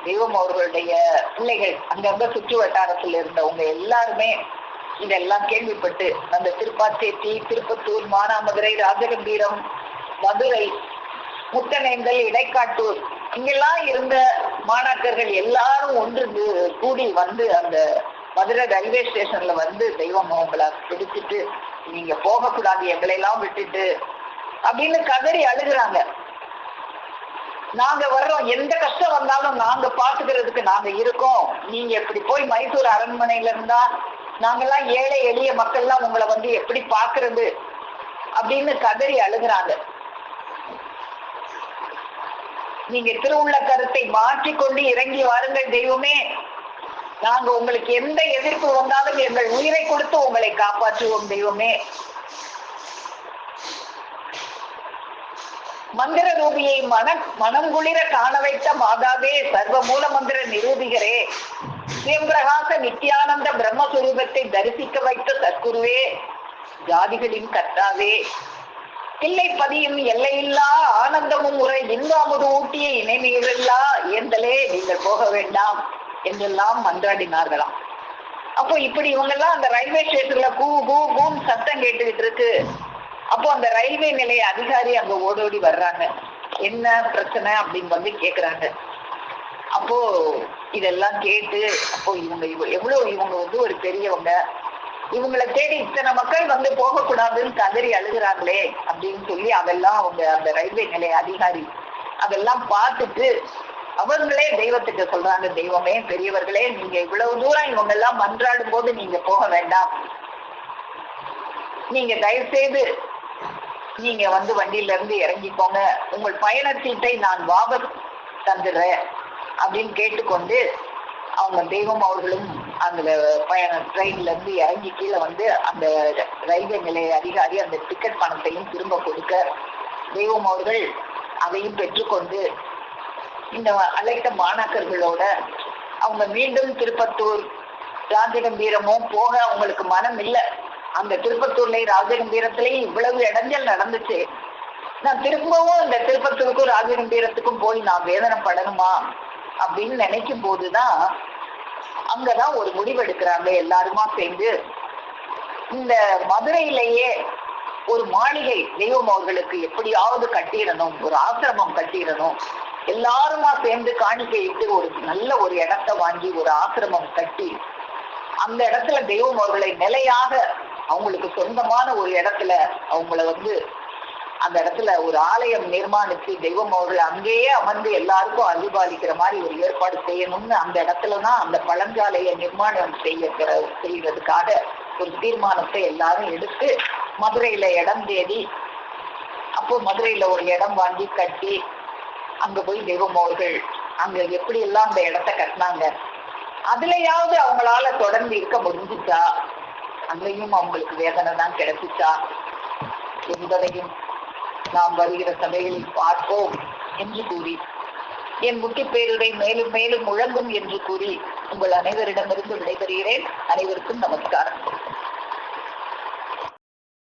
[SPEAKER 1] தெய்வம் அவர்களுடைய பிள்ளைகள் அங்கங்க சுற்று வட்டாரத்துல இருந்தவங்க எல்லாருமே இதெல்லாம் கேள்விப்பட்டு அந்த திருப்பாச்சேத்தி, திருப்பத்தூர், மானாமதுரை, ராஜகம்பீரம், மதுரை, முத்தனேந்தல், இடைக்காட்டூர் இங்கெல்லாம் இருந்த மாணாக்கர்கள் எல்லாரும் ஒன்று கூடி வந்து அந்த மதுரை ரயில்வே ஸ்டேஷன்ல வந்து தெய்வம் உங்களை பிடிச்சிட்டு நீங்க போகக்கூடாது எங்களை எல்லாம் விட்டுட்டு அப்படின்னு கதறி அழுகுறாங்க. நாங்க வர்றோம், எந்த கஷ்டம் வந்தாலும் நாங்க பாத்துக்கிறதுக்கு நாங்க இருக்கோம். நீங்க எப்படி போய் மைசூர் அரண்மனையில இருந்தா நாங்கெல்லாம் ஏழை எளிய மக்கள்லாம் உங்களை வந்து எப்படி பாக்குறது அப்படின்னு கதறி அழுகுறாங்க. நீங்க திருவுள்ள கருத்தை மாற்றிக்கொண்டு இறங்கி வாருங்கள் தெய்வமே, நாங்க உங்களுக்கு எந்த எதிர்ப்பு வந்தாலும் எங்கள் உயிரை கொடுத்து உங்களை காப்பாற்றுவோம் தெய்வமே. மந்திர ரூபியை மனம் குளிர காண வைத்த மாதாவே, சர்வ மூல மந்திர நிரூபிகரே, சிவபிரகாச நித்யானந்த பிரம்மஸ்வரூபத்தை தரிசிக்க வைத்த சத்குருவே, ஜாதிகளின் கர்த்தாவே, கிள்ளை பதியும் எல்லையில்லா ஆனந்தமும் முறை இன்பாமுது ஊட்டிய இணைமையில்லா ஏந்தலே நீங்கள் போக வேண்டாம் என்றெல்லாம் மன்றாடினார்களாம். அப்போ இப்படி இவங்கெல்லாம் அந்த ரயில்வே ஸ்டேஷன்ல கூன்னு சத்தம் கேட்டுக்கிட்டு இருக்கு. அப்போ அந்த ரயில்வே நிலைய அதிகாரி அங்க ஓடோடி வர்றாங்க. என்ன பிரச்சனை அப்படின்னு வந்து கேக்குறாங்க. அப்போ இதெல்லாம் கேட்டு அப்போ இவங்க வந்து ஒரு பெரியவங்க, இவங்களை தேடி இத்தனை மக்கள் வந்து போகக்கூடாதுன்னு கதறி அழுகுறாங்களே அப்படின்னு சொல்லி அதெல்லாம் அவங்க அந்த ரயில்வே நிலைய அதிகாரி அதெல்லாம் பார்த்துட்டு அவங்களே தெய்வத்துக்கு சொல்றாங்க, தெய்வமே பெரியவர்களே, நீங்க இவ்வளவு தூரம் இவங்க எல்லாம் மன்றாடும் போது நீங்க போக வேண்டாம், நீங்க தயவு செய்து நீங்க வந்து வண்டியில இருந்து இறங்கிக்கோங்க, உங்கள் பயண சீட்டை நான் வாபஸ் தந்துடுறேன் அப்படின்னு கேட்டுக்கொண்டு அவங்க தெய்வம் அவர்களும் அந்த ட்ரெயின்ல இருந்து இறங்கி கீழே வந்து அந்த ரயில்வே நிலைய அதிகாரி அந்த டிக்கெட் பணத்தையும் திரும்ப கொடுக்க தெய்வம் அவர்கள் அதையும் பெற்றுக்கொண்டு இந்த அழைத்த மாணாக்கர்களோட அவங்க மீண்டும் திருப்பத்தூர் ராஜகம்பீரமும் போக அவங்களுக்கு மனம் இல்லை. அந்த திருப்பத்தூர்ல ராஜகம்பீரத்திலேயே இவ்வளவு இடைஞ்சல் நடந்துச்சு, நான் திரும்பவும் இந்த திருப்பத்தூருக்கும் ராஜகம்பீரத்துக்கும் போய் நான் வேதனைப்படணுமா அப்படின்னு நினைக்கும் போதுதான் அங்கதான் ஒரு முடிவெடுக்கிறாங்க எல்லாருமா சேர்ந்து. இந்த மதுரையிலேயே ஒரு மாளிகை தெய்வம் அவர்களுக்கு எப்படியாவது கட்டிடணும், ஒரு ஆசிரமம் கட்டிடணும், எல்லாருமா சேர்ந்து காணிக்கையிட்டு ஒரு நல்ல ஒரு இடத்தை வாங்கி ஒரு ஆசிரமம் கட்டி அந்த இடத்துல தெய்வம் அவர்களை நிலையாக அவங்களுக்கு சொந்தமான ஒரு இடத்துல அவங்கள வந்து அந்த இடத்துல ஒரு ஆலயம் நிர்மாணிச்சு தெய்வம் அவர்கள் அங்கேயே அமர்ந்து எல்லாருக்கும் அருள்பாலிக்கிற மாதிரி ஒரு ஏற்பாடு செய்யணும்னு அந்த இடத்துலதான் அந்த பழஞ்சாலையை நிர்மாணம் செய்யறதுக்காக ஒரு தீர்மானத்தை எல்லாரும் எடுத்து மதுரையில இடம் தேடி அப்போ மதுரையில ஒரு இடம் வாங்கி கட்டி அங்க போய் தெய்வம் அவர்கள் அங்க எப்படி எல்லாம் அந்த இடத்த கட்டினாங்க, அதுலயாவது அவங்களால தொடர்ந்து இருக்க முடிஞ்சுச்சா, அங்கேயும் அவங்களுக்கு வேதனை தான் கிடைச்சிச்சா என்பதையும் நாம் வருகிற சபைகளில் பார்ப்போம் என்று கூறி என் முட்டி பேருரை மேலும் மேலும் முழங்கும் என்று கூறி உங்கள் அனைவரிடமிருந்து விடைபெறுகிறேன். அனைவருக்கும் நமஸ்காரம்.